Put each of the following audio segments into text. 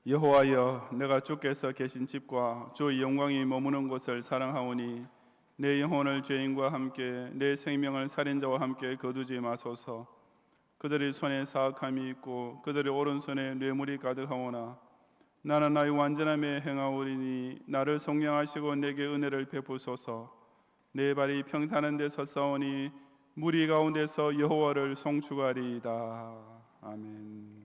여호와여, 내가 주께서 계신 집과 주의 영광이 머무는 곳을 사랑하오니 내 영혼을 죄인과 함께 내 생명을 살인자와 함께 거두지 마소서. 그들의 손에 사악함이 있고 그들의 오른손에 뇌물이 가득하오나 나는 나의 완전함에 행하오리니 나를 속량하시고 내게 은혜를 베푸소서. 내 발이 평탄한 데 섰사오니 무리 가운데서 여호와를 송축하리이다. 아멘.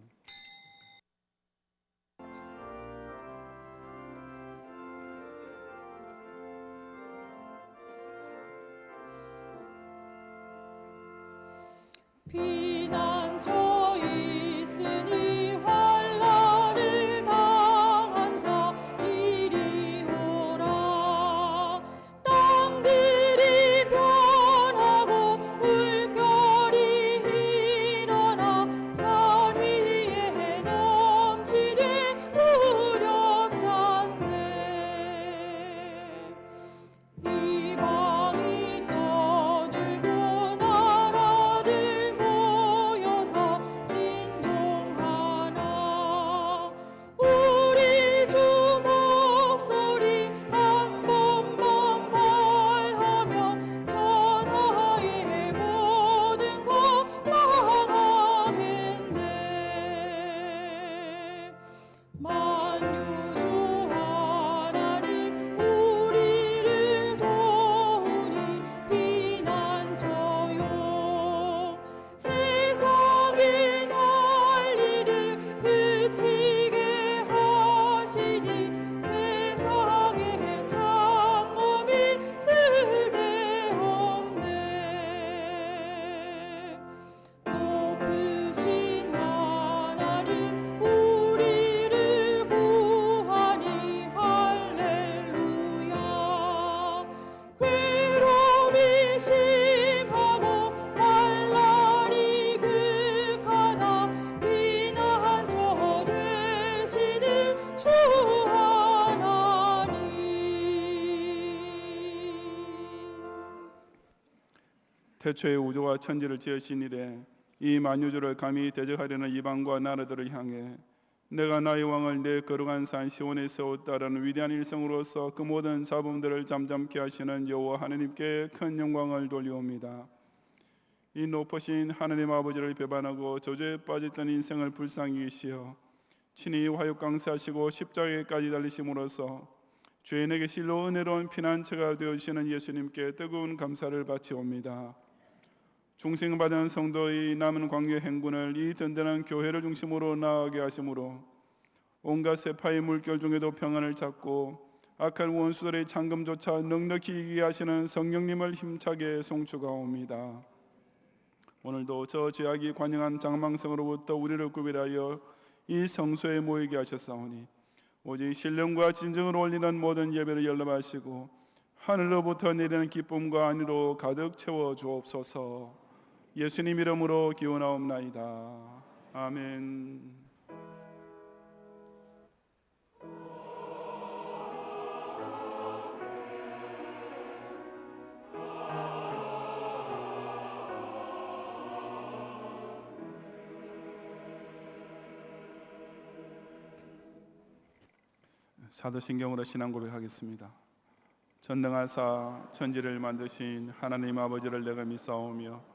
피난처 있으니 환난을 당한 자 이리 오라. 땅들이 변하고 물결이 일어나 산 위에 넘치되 무력 잔네. 이방이 떠들고 나라들 모여서 진동하나. 우리 주 목소리 한 번만 말하면 천하의 모든 것 망하겠네. 만유주 하나님 우리를 도우니 피난처요. 세상의 난리를 그치게 하시니 세상에 장엄이 쓸데없네. 높으신 하나님 우리를 구하니 할렐루야. 괴로움이 심하고 환난이 극하나 피난처 되시는 주 하나님. 태초에 우주와 천지를 지으신 이래 이 만유주를 감히 대적하려는 이방과 나라들을 향해 내가 나의 왕을 내 거룩한 산 시온에 세웠다라는 위대한 일성으로서 그 모든 잡음들을 잠잠케 하시는 여호와 하나님께 큰 영광을 돌리옵니다. 이 높으신 하나님 아버지를 배반하고 저주에 빠졌던 인생을 불쌍히 여기시어 친히 화육 강사하시고 십자가에까지 달리심으로써 죄인에게 실로 은혜로운 피난처가 되어주시는 예수님께 뜨거운 감사를 바치옵니다. 중생받은 성도의 남은 광야 행군을 이 든든한 교회를 중심으로 나아가게 하심으로 온갖 세파의 물결 중에도 평안을 찾고 악한 원수들의 창금조차 넉넉히 이기게 하시는 성령님을 힘차게 송축하옵니다. 오늘도 저 죄악이 관영한 장망성으로부터 우리를 구별하여 이 성소에 모이게 하셨사오니 오직 신령과 진정을 올리는 모든 예배를 연락하시고 하늘로부터 내리는 기쁨과 안위로 가득 채워 주옵소서. 예수님 이름으로 기원하옵나이다. 아멘. 사도신경으로 신앙 고백하겠습니다. 전능하사 천지를 만드신 하나님 아버지를 내가 믿사오며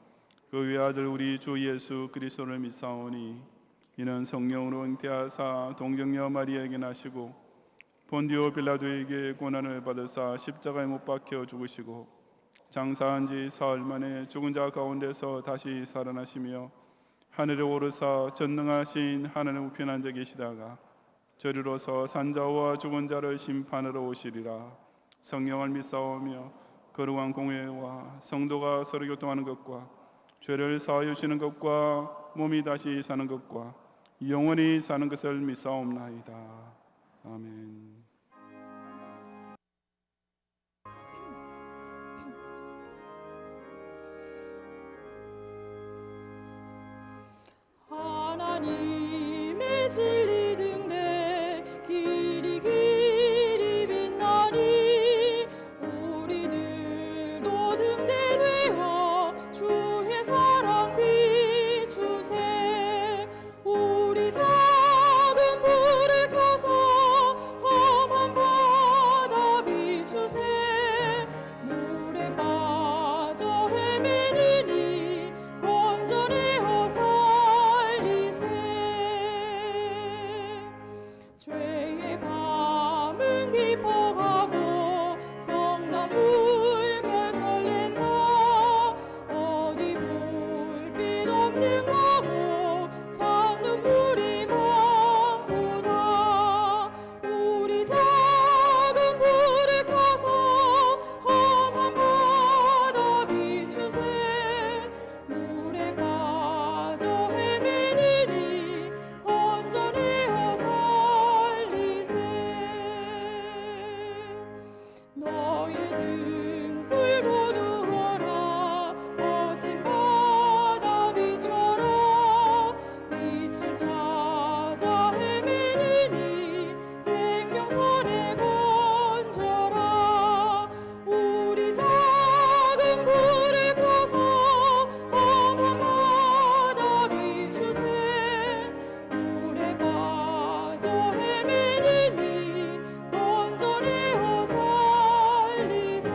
그 외아들 우리 주 예수 그리스도를 믿사오니 이는 성령으로 잉태하사 동정녀 마리아에게 나시고 본디오 빌라도에게 고난을 받으사 십자가에 못 박혀 죽으시고 장사한 지 사흘 만에 죽은 자 가운데서 다시 살아나시며 하늘에 오르사 전능하신 하나님 우편 앉아 계시다가 저리로서 산자와 죽은 자를 심판하러 오시리라. 성령을 믿사오며 거룩한 공회와 성도가 서로 교통하는 것과 죄를 사하여 주시는 것과 몸이 다시 사는 것과 영원히 사는 것을 믿사옵나이다. 아멘. 하나님의 진리 등대 길이 길이 빛나니 우리들도 등대되어 주의 사랑 비추세. 우리 작은 불을 켜서 죄의 밤은 깊어가고 성난 물결 설렌다. 어디 불빛 없는 강호 찾는 물이 많구나. 우리 작은 불을 켜서 험한 바다 비추세. 물에 빠져 헤매리니 건져내어 살리세. 너의 등불 거두어라. 거친 바다 비춰라. 빛을 찾아 헤매리니 생명선에 건져라. 우리 작은 불을 켜서 험한 바다 비추세. 물에 빠져 헤매리니 건져내어 살리세.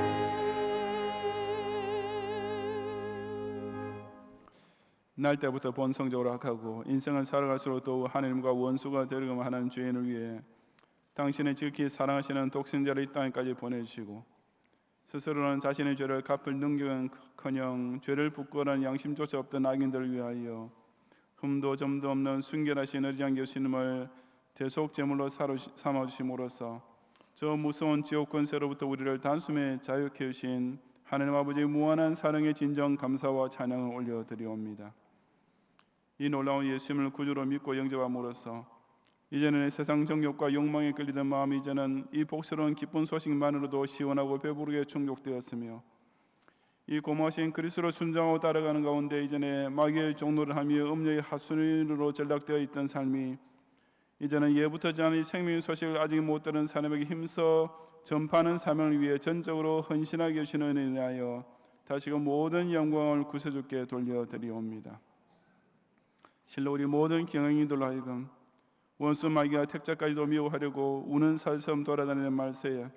날 때부터 본성적으로 악하고 인생을 살아갈수록 더욱 하나님과 원수가 되려고 하는 죄인을 위해 당신의 지극히 사랑하시는 독생자를 이 땅에까지 보내주시고 스스로는 자신의 죄를 갚을 능력은커녕 죄를 부끄러워하는 양심조차 없던 악인들을 위하여 흠도 점도 없는 순결하신 어리장 예수님을 대속 제물로 삼아주심으로써 저 무서운 지옥 권세로부터 우리를 단숨에 자유케 하신 하나님 아버지의 무한한 사랑의 진정 감사와 찬양을 올려드리옵니다. 이 놀라운 예수님을 구주로 믿고 영접함으로써 이제는 세상 정욕과 욕망에 끌리던 마음이 이제는 이 복스러운 기쁜 소식만으로도 시원하고 배부르게 충족되었으며 이 고마우신 그리스도로 순종하고 따라가는 가운데 이전에 마귀의 종노를 하며 음녀의 하수인으로 전락되어 있던 삶이 이제는 예부터 지난 이 생명의 소식을 아직 못 들은 사람에게 힘써 전파하는 사명을 위해 전적으로 헌신하게 하시는 은혜에 인하여 다시금 모든 영광을 구세주께 돌려드리옵니다. 실로 우리 모든 경영인들로 하여금 원수 마귀와 택자까지도 미워하려고 우는 살섬 돌아다니는 말세에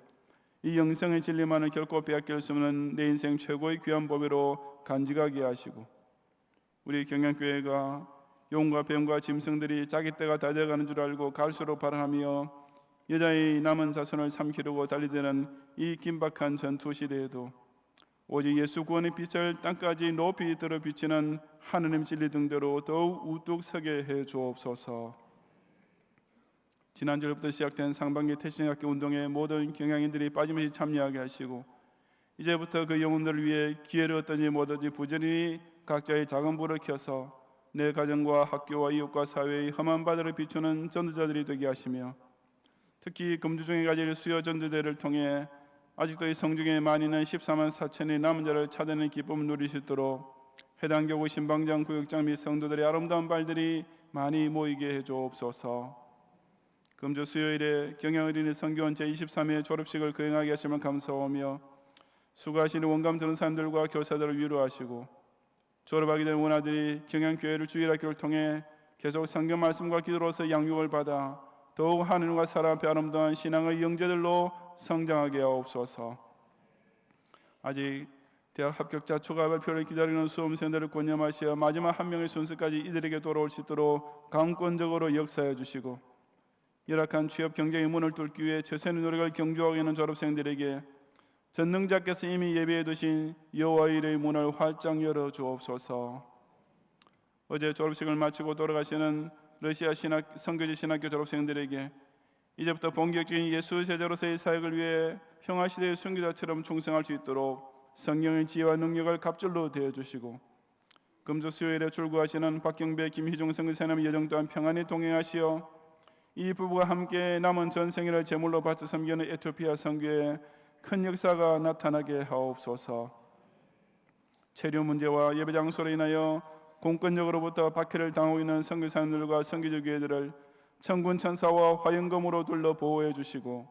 이 영생의 진리만을 결코 빼앗길 수 없는 내 인생 최고의 귀한 법으로 간직하게 하시고 우리 경양교회가 용과 뱀과 짐승들이 자기 때가 다 되어가는 줄 알고 갈수록 발언하며 여자의 남은 자손을 삼키려고 달리되는 이 긴박한 전투 시대에도 오직 예수 구원의 빛을 땅까지 높이 들어 비치는 하느님 진리 등대로 더욱 우뚝 서게 해 주옵소서. 지난주부터 시작된 상반기 태신학교 운동에 모든 경향인들이 빠짐없이 참여하게 하시고 이제부터 그 영혼들을 위해 기회를 얻든지 못 얻든지 부지런히 각자의 작은 불을 켜서 내 가정과 학교와 이웃과 사회의 험한 바다를 비추는 전도자들이 되게 하시며 특히 금주중에 가질 수요 전도대를 통해 아직도 이 성중에 많이 있는 14만 4천의 남은 자를 찾아내는 기쁨을 누릴 수 있도록 해당 교구 신방장 구역장 및 성도들의 아름다운 발들이 많이 모이게 해주옵소서. 금주 수요일에 경영어린이 성교원 제23회 졸업식을 거행하게 하시면 감사하며 수고하시는 원감 들은 사람들과 교사들을 위로하시고 졸업하게 된 원아들이 경양교회를 주일학교를 통해 계속 성경 말씀과 기도로서 양육을 받아 더욱 하늘과 사람 앞에 아름다운 신앙의 영재들로 성장하게 하옵소서. 아직 대학 합격자 추가 발표를 기다리는 수험생들을 권념하시어 마지막 한 명의 순서까지 이들에게 돌아올 수 있도록 강권적으로 역사해 주시고 열악한 취업 경쟁의 문을 뚫기 위해 최선의 노력을 경주하고 있는 졸업생들에게 전능자께서 이미 예비해 두신 여호와의 일의 문을 활짝 열어 주옵소서. 어제 졸업식을 마치고 돌아가시는 러시아 선교지 신학교 졸업생들에게 이제부터 본격적인 예수 제자로서의 사역을 위해 평화시대의 순교자처럼 충성할 수 있도록 성령의 지혜와 능력을 갑절로 대해주시고 금주 수요일에 출구하시는 박경배, 김희종 선교사님 여정 또한 평안히 동행하시어 이 부부가 함께 남은 전생일을 제물로 바쳐 섬기는 에티오피아 선교에 큰 역사가 나타나게 하옵소서. 체류 문제와 예배 장소로 인하여 공권력으로부터 박해를 당하고 있는 선교사님들과 선교주 교회들을 천군 천사와 화영검으로 둘러 보호해 주시고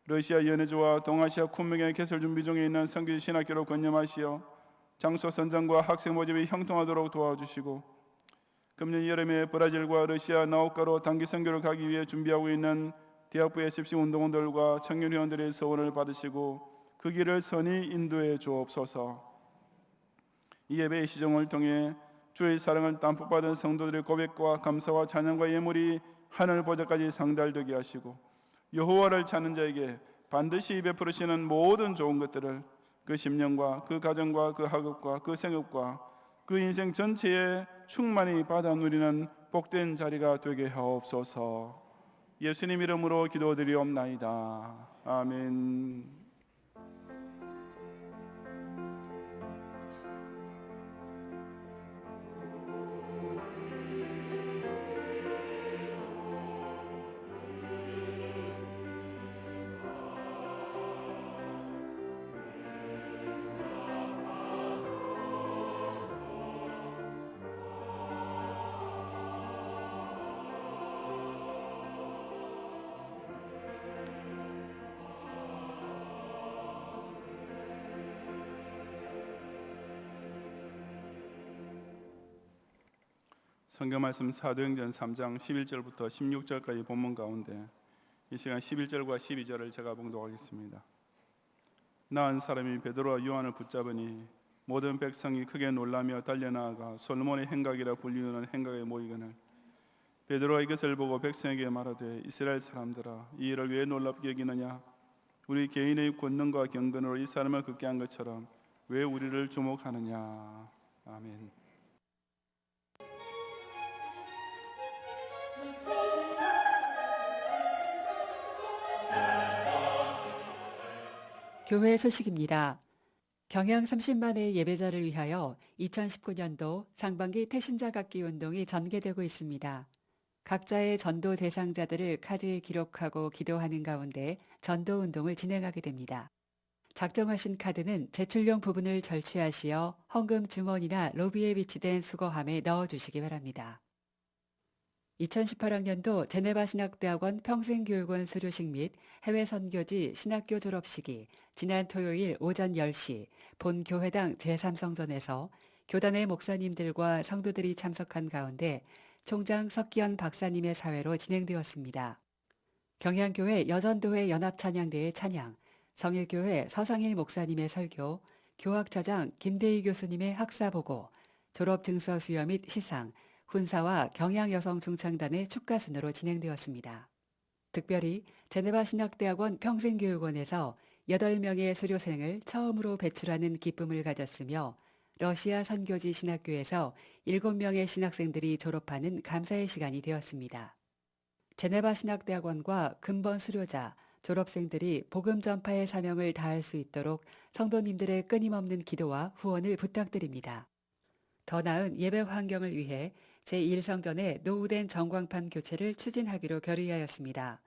러시아 연해주와 동아시아 쿤명의 개설 준비 중에 있는 선교지 신학교로 권념하시어 장소 선정과 학생 모집이 형통하도록 도와주시고 금년 여름에 브라질과 러시아 나우카로 단기 선교를 가기 위해 준비하고 있는 대학부 SFC 운동원들과 청년회원들의 서원을 받으시고 그 길을 선히 인도해 주옵소서. 이 예배의 시정을 통해 주의 사랑을 담뿍 받은 성도들의 고백과 감사와 찬양과 예물이 하늘 보좌까지 상달되게 하시고 여호와를 찾는 자에게 반드시 베풀으시는 모든 좋은 것들을 그 심령과 그 가정과 그 학업과 그 생업과 그 인생 전체에 충만히 받아 누리는 복된 자리가 되게 하옵소서. 예수님 이름으로 기도드리옵나이다. 아멘. 성경 말씀 사도행전 3장 11절부터 16절까지 본문 가운데 이 시간 11절과 12절을 제가 봉독하겠습니다. 나은 사람이 베드로와 요한을 붙잡으니 모든 백성이 크게 놀라며 달려나아가 솔로몬의 행각이라 불리우는 행각에 모이거늘 베드로가 이것을 보고 백성에게 말하되 이스라엘 사람들아 이 일을 왜 놀랍게 여기느냐 우리 개인의 권능과 경건으로 이 사람을 극게 한 것처럼 왜 우리를 주목하느냐. 아멘. 교회 소식입니다. 경양 30만의 예배자를 위하여 2019년도 상반기 태신자 각기 운동이 전개되고 있습니다. 각자의 전도 대상자들을 카드에 기록하고 기도하는 가운데 전도 운동을 진행하게 됩니다. 작정하신 카드는 제출용 부분을 절취하시어 헌금 주머니나 로비에 비치된 수거함에 넣어주시기 바랍니다. 2018학년도 제네바 신학대학원 평생교육원 수료식 및 해외 선교지 신학교 졸업식이 지난 토요일 오전 10시 본 교회당 제3성전에서 교단의 목사님들과 성도들이 참석한 가운데 총장 석기현 박사님의 사회로 진행되었습니다. 경양교회 여전도회 연합찬양대의 찬양, 성일교회 서상일 목사님의 설교, 교학처장 김대희 교수님의 학사보고, 졸업증서 수여 및 시상, 훈사와 경양여성중창단의 축가순으로 진행되었습니다. 특별히 제네바 신학대학원 평생교육원에서 8명의 수료생을 처음으로 배출하는 기쁨을 가졌으며 러시아 선교지 신학교에서 7명의 신학생들이 졸업하는 감사의 시간이 되었습니다. 제네바 신학대학원과 근본 수료자, 졸업생들이 복음 전파의 사명을 다할 수 있도록 성도님들의 끊임없는 기도와 후원을 부탁드립니다. 더 나은 예배 환경을 위해 제1성전의 노후된 전광판 교체를 추진하기로 결의하였습니다.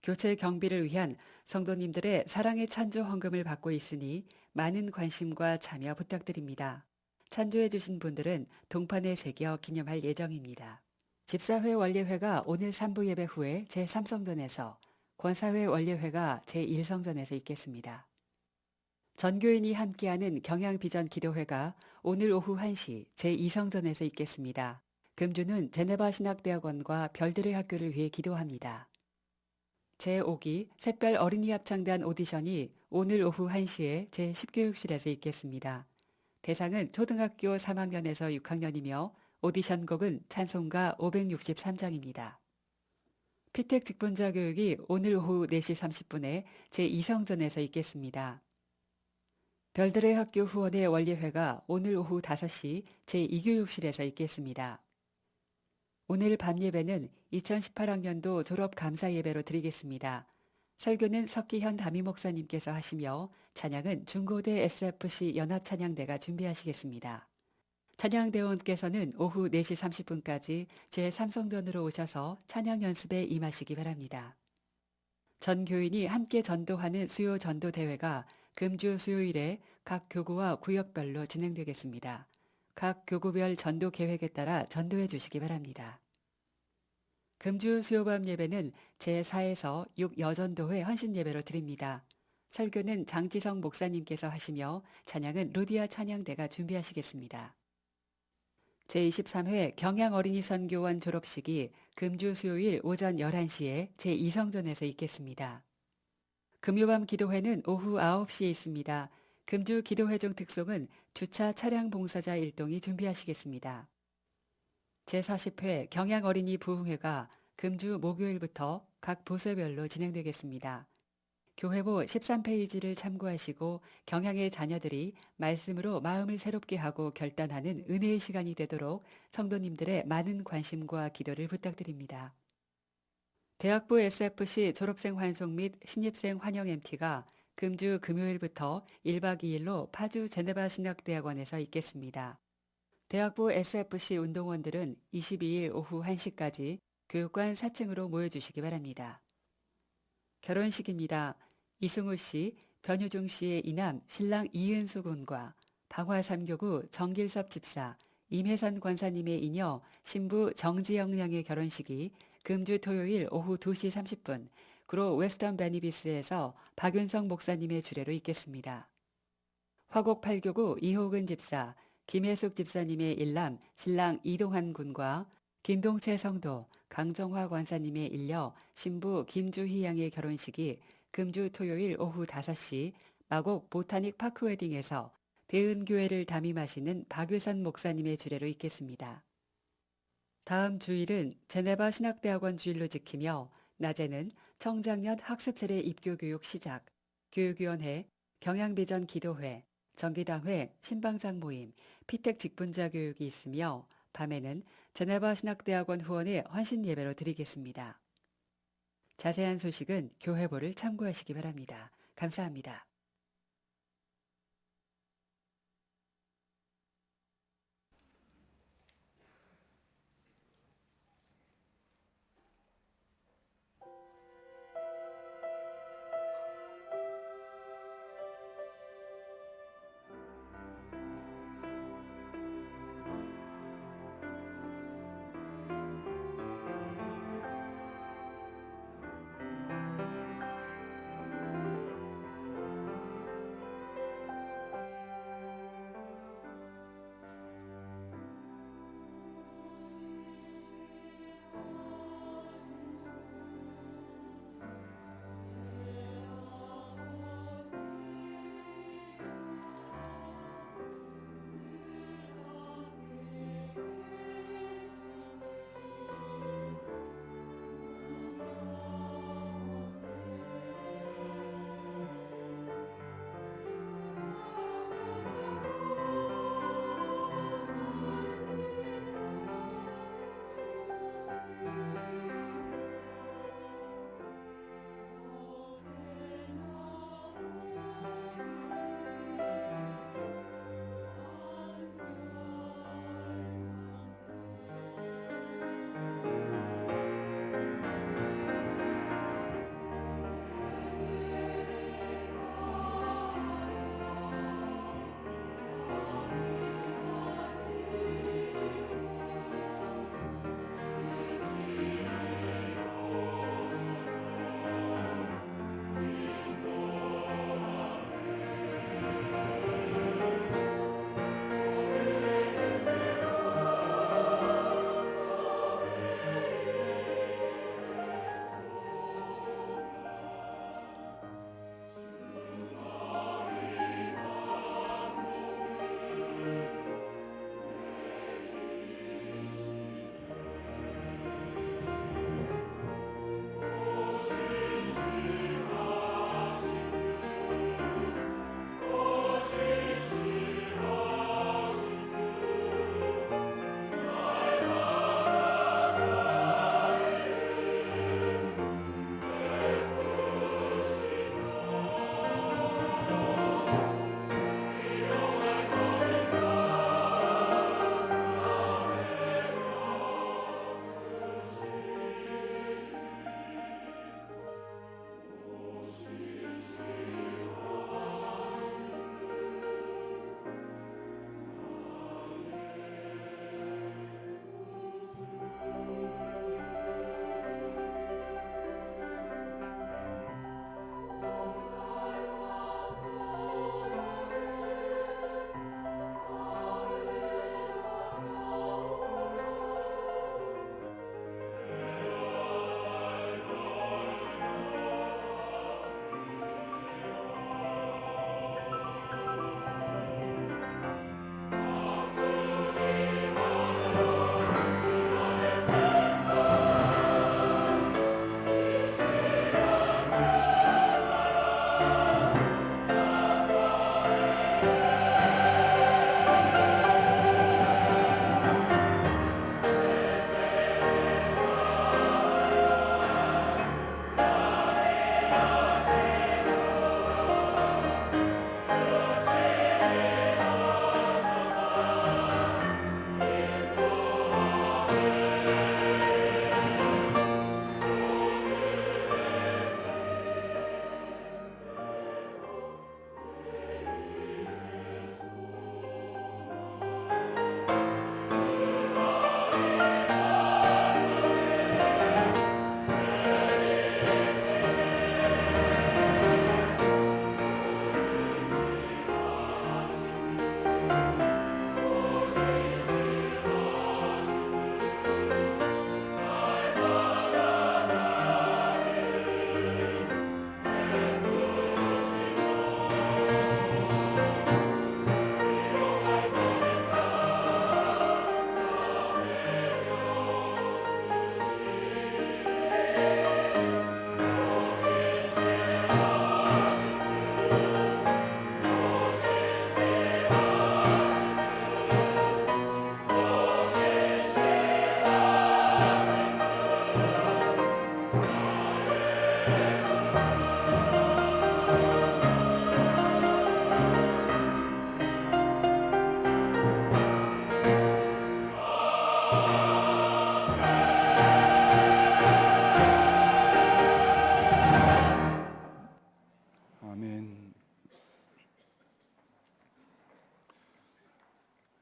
교체 경비를 위한 성도님들의 사랑의 찬조 헌금을 받고 있으니 많은 관심과 참여 부탁드립니다. 찬조해 주신 분들은 동판에 새겨 기념할 예정입니다. 집사회 원례회가 오늘 3부 예배 후에 제3성전에서, 권사회 원례회가 제1성전에서 있겠습니다. 전교인이 함께하는 경양비전 기도회가 오늘 오후 1시 제2성전에서 있겠습니다. 금주는 제네바 신학대학원과 별들의 학교를 위해 기도합니다. 제5기 샛별 어린이 합창단 오디션이 오늘 오후 1시에 제10교육실에서 있겠습니다. 대상은 초등학교 3학년에서 6학년이며 오디션곡은 찬송가 563장입니다. 피택 직분자 교육이 오늘 오후 4시 30분에 제2성전에서 있겠습니다. 별들의 학교 후원의 원례회가 오늘 오후 5시 제2교육실에서 있겠습니다. 오늘 밤 예배는 2018학년도 졸업 감사 예배로 드리겠습니다. 설교는 석기현 담임 목사님께서 하시며 찬양은 중고대 SFC 연합찬양대가 준비하시겠습니다. 찬양대원께서는 오후 4시 30분까지 제3성전으로 오셔서 찬양 연습에 임하시기 바랍니다. 전 교인이 함께 전도하는 수요 전도 대회가 금주 수요일에 각 교구와 구역별로 진행되겠습니다. 각 교구별 전도 계획에 따라 전도해 주시기 바랍니다. 금주 수요밤 예배는 제4에서 6여전도회 헌신예배로 드립니다. 설교는 장지성 목사님께서 하시며 찬양은 루디아 찬양대가 준비하시겠습니다. 제23회 경양어린이 선교원 졸업식이 금주 수요일 오전 11시에 제2성전에서 있겠습니다. 금요밤 기도회는 오후 9시에 있습니다. 금주 기도회 중 특송은 주차 차량 봉사자 일동이 준비하시겠습니다. 제40회 경양어린이 부흥회가 금주 목요일부터 각 부서별로 진행되겠습니다. 교회보 13페이지를 참고하시고 경향의 자녀들이 말씀으로 마음을 새롭게 하고 결단하는 은혜의 시간이 되도록 성도님들의 많은 관심과 기도를 부탁드립니다. 대학부 SFC 졸업생 환송 및 신입생 환영 MT가 금주 금요일부터 1박 2일로 파주 제네바 신학대학원에서 있겠습니다. 대학부 SFC 운동원들은 22일 오후 1시까지 교육관 4층으로 모여주시기 바랍니다. 결혼식입니다. 이승우 씨, 변유중 씨의 이남 신랑 이은수 군과 방화 3교구 정길섭 집사, 임혜선 권사님의 이녀 신부 정지영 양의 결혼식이 금주 토요일 오후 2시 30분 구로 웨스턴 베니비스에서 박윤성 목사님의 주례로 있겠습니다. 화곡 8교구 이호근 집사, 김혜숙 집사님의 일남 신랑 이동환 군과 김동채 성도, 강정화 권사님의 일녀 신부 김주희 양의 결혼식이 금주 토요일 오후 5시 마곡 보타닉 파크 웨딩에서 대은교회를 담임하시는 박유선 목사님의 주례로 있겠습니다. 다음 주일은 제네바 신학대학원 주일로 지키며 낮에는 청장년 학습세례 입교교육 시작, 교육위원회, 경향비전 기도회, 정기당회, 신방장 모임, 피택 직분자 교육이 있으며 밤에는 제네바 신학대학원 후원의 헌신 예배로 드리겠습니다. 자세한 소식은 교회보를 참고하시기 바랍니다. 감사합니다.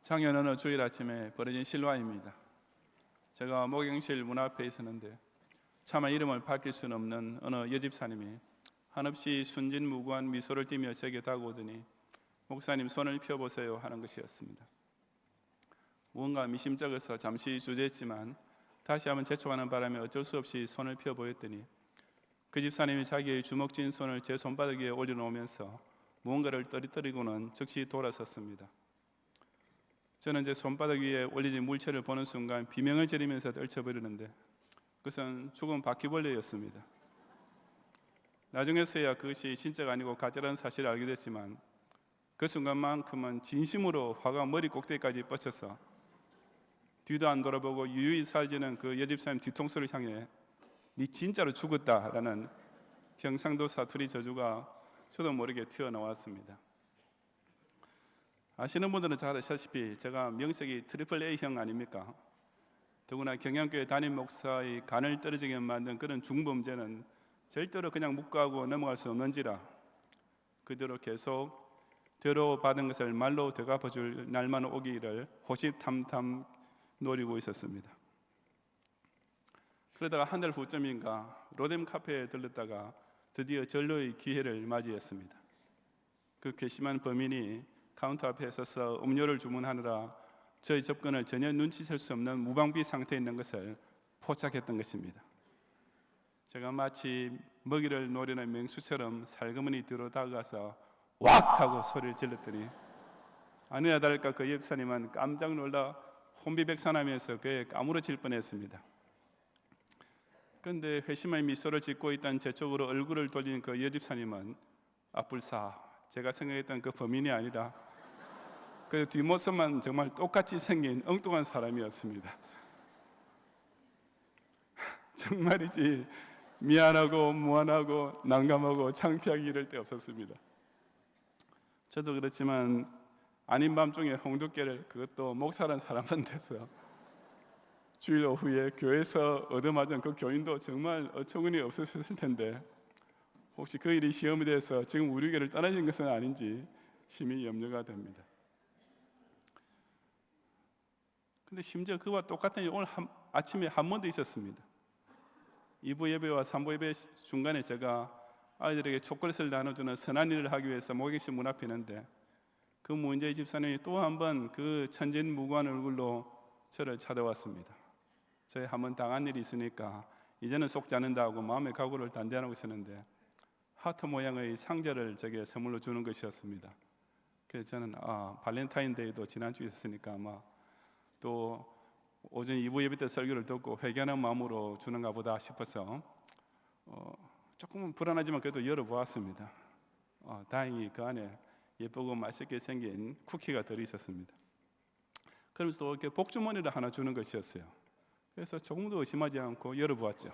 작년 어느 주일 아침에 벌어진 실화입니다. 제가 목욕실 문 앞에 있었는데 차마 이름을 밝힐 수는 없는 어느 여집사님이 한없이 순진무구한 미소를 띠며 제게 다가오더니 목사님 손을 펴보세요 하는 것이었습니다. 무언가 미심쩍어서 잠시 주저했지만 다시 한번 재촉하는 바람에 어쩔 수 없이 손을 펴 보였더니 그 집사님이 자기의 주먹 쥔 손을 제 손바닥 위에 올려놓으면서 무언가를 떨어뜨리고는 즉시 돌아섰습니다. 저는 제 손바닥 위에 올려진 물체를 보는 순간 비명을 지르면서 떨쳐버리는데 그것은 죽은 바퀴벌레였습니다. 나중에서야 그것이 진짜가 아니고 가짜라는 사실을 알게 됐지만 그 순간만큼은 진심으로 화가 머리 꼭대기까지 뻗쳐서 뒤도 안 돌아보고 유유히 살지는 그 여집사님 뒤통수를 향해 네 진짜로 죽었다라는 경상도 사투리 저주가 저도 모르게 튀어나왔습니다. 아시는 분들은 잘 아시다시피 제가 명색이 트리플 A형 아닙니까? 더구나 경양교회 담임 목사의 간을 떨어지게 만든 그런 중범죄는 절대로 그냥 묵과하고 넘어갈 수 없는지라 그대로 계속 대로 받은 것을 말로 되갚아줄 날만 오기를 호시탐탐 노리고 있었습니다. 그러다가 한 달 후쯤인가 로뎀 카페에 들렀다가 드디어 전로의 기회를 맞이했습니다. 그 괘씸한 범인이 카운터 앞에 서서 음료를 주문하느라 저의 접근을 전혀 눈치챌 수 없는 무방비 상태에 있는 것을 포착했던 것입니다. 제가 마치 먹이를 노리는 맹수처럼 살그머니 뒤로 다가가서 왁 하고 소리를 질렀더니 아니나 다를까 그 역사님은 깜짝 놀라 혼비백산하면서 그에 까무러칠 뻔했습니다. 그런데 회심의 미소를 짓고 있던 제 쪽으로 얼굴을 돌린 그 여집사님은 불사 제가 생각했던 그 범인이 아니라 그 뒷모습만 정말 똑같이 생긴 엉뚱한 사람이었습니다. 정말이지 미안하고 무안하고 난감하고 창피하기 이를 데 없었습니다. 저도 그렇지만 아닌 밤중에 홍두깨를 그것도 목사란 사람한테서 주일 오후에 교회에서 얻어맞은 그 교인도 정말 어처구니 없었을 텐데 혹시 그 일이 시험이 돼서 지금 우리 교회를 떠나신 것은 아닌지 심히 염려가 됩니다. 근데 심지어 그와 똑같은 일이 오늘 아침에 한 번 더 있었습니다. 2부 예배와 3부 예배 중간에 제가 아이들에게 초콜릿을 나눠주는 선한 일을 하기 위해서 목욕실 문 앞에 있는데 그 문제의 집사님이 또 한 번 그 천진무구한 얼굴로 저를 찾아왔습니다. 저희 한 번 당한 일이 있으니까 이제는 속지 않는다고 마음의 각오를 단단하고 있었는데 하트 모양의 상자를 제게 선물로 주는 것이었습니다. 그래서 저는 발렌타인데이도 지난주에 있었으니까 아마 또 오전 2부 예배 때 설교를 듣고 회개하는 마음으로 주는가 보다 싶어서 조금은 불안하지만 그래도 열어보았습니다. 다행히 그 안에 예쁘고 맛있게 생긴 쿠키가 들어있었습니다. 그러면서 또 이렇게 복주머니를 하나 주는 것이었어요. 그래서 조금도 의심하지 않고 열어보았죠.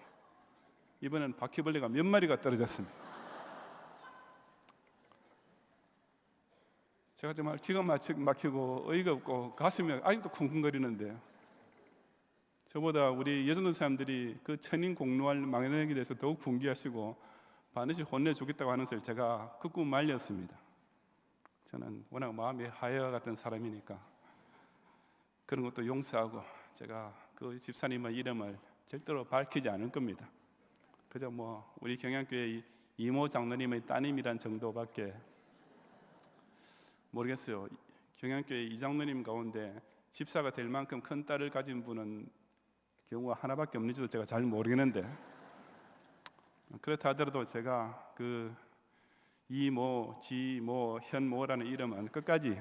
이번엔 바퀴벌레가 몇 마리가 떨어졌습니다. 제가 정말 기가 막히고 어이가 없고 가슴이 아직도 쿵쿵거리는데요. 저보다 우리 여전도 사람들이 그 천인 공로할 망연하게 대해서 더욱 분개하시고 반드시 혼내주겠다고 하는 것을 제가 극구 말렸습니다. 저는 워낙 마음이 하여와 같은 사람이니까 그런 것도 용서하고 제가 그 집사님의 이름을 절대로 밝히지 않을 겁니다. 그저 우리 경양교회 이모 장로님의 따님이란 정도밖에 모르겠어요. 경양교회 이장로님 가운데 집사가 될 만큼 큰 딸을 가진 분은 경우가 하나밖에 없는지도 제가 잘 모르겠는데 그렇다 하더라도 제가 그 이모, 지모, 현모라는 이름은 끝까지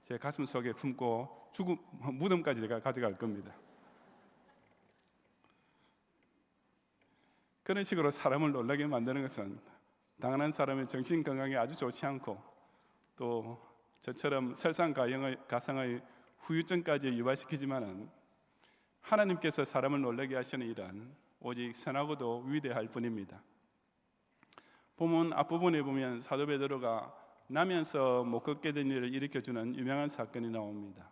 제 가슴 속에 품고 죽음 무덤까지 제가 가져갈 겁니다. 그런 식으로 사람을 놀라게 만드는 것은 당하는 사람의 정신 건강에 아주 좋지 않고 또 저처럼 설상가상의 후유증까지 유발시키지만은 하나님께서 사람을 놀라게 하시는 일은 오직 선하고도 위대할 뿐입니다. 본문 앞부분에 보면 사도 베드로가 나면서 못 걷게 된 일을 일으켜주는 유명한 사건이 나옵니다.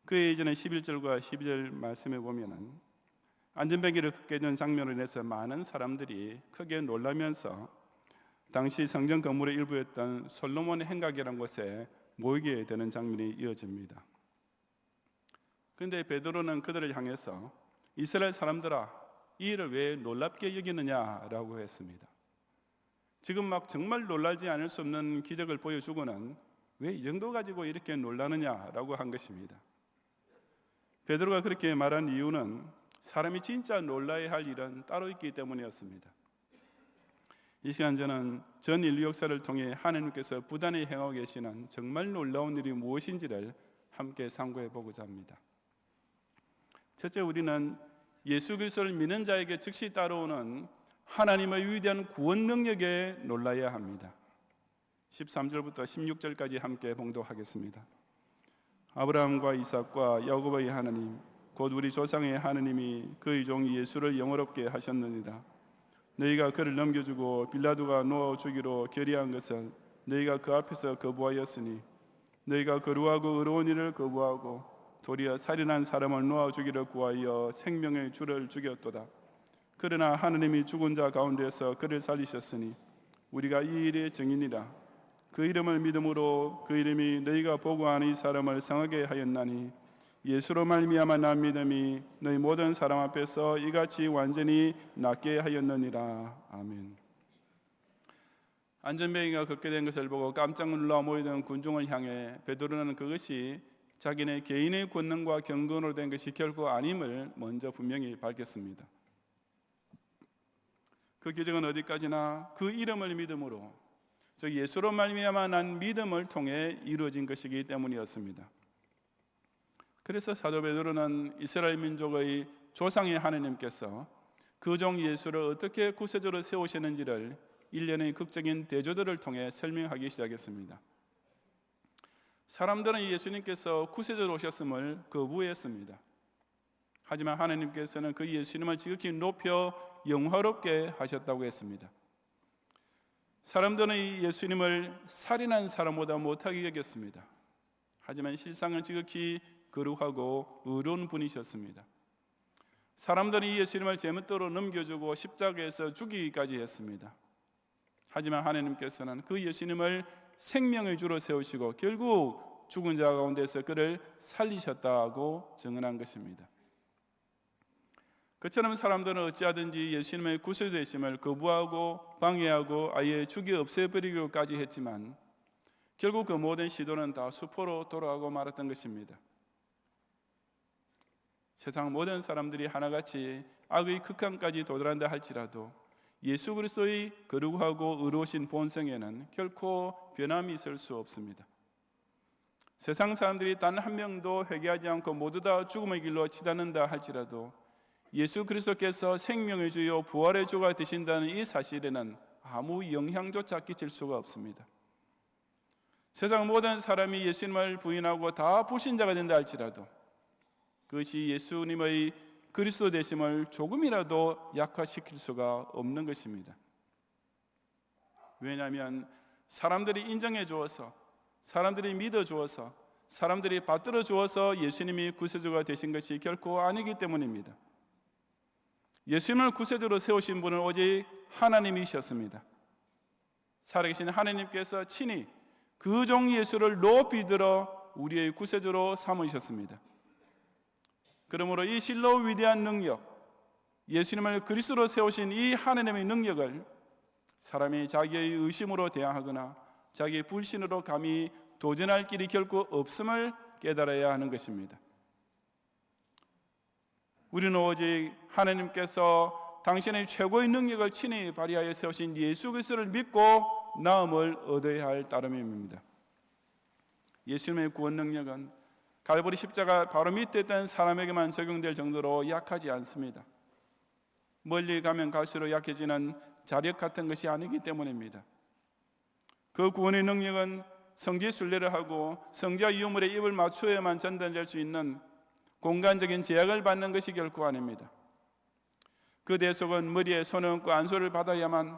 그의 이전에 11절과 12절 말씀에 보면은 안전벨기를 걷게 된 장면으로 인해서 많은 사람들이 크게 놀라면서 당시 성전 건물의 일부였던 솔로몬의 행각이라는 곳에 모이게 되는 장면이 이어집니다. 그런데 베드로는 그들을 향해서 이스라엘 사람들아, 이 일을 왜 놀랍게 여기느냐라고 했습니다. 지금 막 정말 놀라지 않을 수 없는 기적을 보여주고는 왜 이 정도 가지고 이렇게 놀라느냐라고 한 것입니다. 베드로가 그렇게 말한 이유는 사람이 진짜 놀라야 할 일은 따로 있기 때문이었습니다. 이 시간 저는 전 인류 역사를 통해 하나님께서 부단히 행하고 계시는 정말 놀라운 일이 무엇인지를 함께 상고해 보고자 합니다. 첫째, 우리는 예수 그리스도를 믿는 자에게 즉시 따라오는 하나님의 위대한 구원 능력에 놀라야 합니다. 13절부터 16절까지 함께 봉독하겠습니다. 아브라함과 이삭과 야곱의 하나님 곧 우리 조상의 하나님이 그의 종 예수를 영화롭게 하셨느니라. 너희가 그를 넘겨주고 빌라도가 놓아 주기로 결의한 것은 너희가 그 앞에서 거부하였으니 너희가 거룩하고 의로운 일을 거부하고 도리어 살인한 사람을 놓아 주기를 구하여 생명의 주를 죽였도다. 그러나 하나님이 죽은 자 가운데서 그를 살리셨으니 우리가 이 일의 증인이라. 그 이름을 믿음으로 그 이름이 너희가 보고하는 이 사람을 상하게 하였나니 예수로 말미암아 난 믿음이 너희 모든 사람 앞에서 이같이 완전히 낫게 하였느니라. 아멘. 안전뱅이가 걷게 된 것을 보고 깜짝 놀라 모이던 군중을 향해 베드로는 그것이 자기네 개인의 권능과 경건으로 된 것이 결코 아님을 먼저 분명히 밝혔습니다. 그 기적은 어디까지나 그 이름을 믿음으로, 즉 예수로 말미암아 난 믿음을 통해 이루어진 것이기 때문이었습니다. 그래서 사도 베드로는 이스라엘 민족의 조상의 하나님께서 그 종 예수를 어떻게 구세주로 세우시는지를 일련의 극적인 대조들을 통해 설명하기 시작했습니다. 사람들은 예수님께서 구세주로 오셨음을 거부했습니다. 하지만 하나님께서는 그 예수님을 지극히 높여 영화롭게 하셨다고 했습니다. 사람들은 이 예수님을 살인한 사람보다 못하게 여겼습니다. 하지만 실상은 지극히 거룩하고 의로운 분이셨습니다. 사람들은 이 예수님을 제멋대로 넘겨주고 십자가에서 죽이기까지 했습니다. 하지만 하나님께서는 그 예수님을 생명의 주로 세우시고 결국 죽은 자 가운데서 그를 살리셨다고 증언한 것입니다. 그처럼 사람들은 어찌하든지 예수님의 구세주 되심을 거부하고 방해하고 아예 죽여 없애버리기까지 했지만 결국 그 모든 시도는 다 수포로 돌아가고 말았던 것입니다. 세상 모든 사람들이 하나같이 악의 극한까지 도달한다 할지라도 예수 그리스도의 거룩하고 의로우신 본성에는 결코 변함이 있을 수 없습니다. 세상 사람들이 단 한 명도 회개하지 않고 모두 다 죽음의 길로 치닫는다 할지라도 예수 그리스도께서 생명의 주요 부활의 주가 되신다는 이 사실에는 아무 영향조차 끼칠 수가 없습니다. 세상 모든 사람이 예수님을 부인하고 다 불신자가 된다 할지라도 그것이 예수님의 그리스도 되심을 조금이라도 약화시킬 수가 없는 것입니다. 왜냐하면 사람들이 인정해 주어서, 사람들이 믿어 주어서, 사람들이 받들어 주어서 예수님이 구세주가 되신 것이 결코 아니기 때문입니다. 예수님을 구세주로 세우신 분은 오직 하나님이셨습니다. 살아계신 하나님께서 친히 그 종 예수를 높이 들어 우리의 구세주로 삼으셨습니다. 그러므로 이 실로 위대한 능력, 예수님을 그리스도로 세우신 이 하나님의 능력을 사람이 자기의 의심으로 대항하거나 자기의 불신으로 감히 도전할 길이 결코 없음을 깨달아야 하는 것입니다. 우리는 오직 하나님께서 당신의 최고의 능력을 친히 발휘하여 세우신 예수 그리스도를 믿고 나음을 얻어야 할 따름입니다. 예수님의 구원 능력은 갈보리 십자가 바로 밑에 있던 사람에게만 적용될 정도로 약하지 않습니다. 멀리 가면 갈수록 약해지는 자력 같은 것이 아니기 때문입니다. 그 구원의 능력은 성지 순례를 하고 성자 유물의 입을 맞추어야만 전달될 수 있는 공간적인 제약을 받는 것이 결코 아닙니다. 그 대속은 머리에 손을 얹고 안수를 받아야만,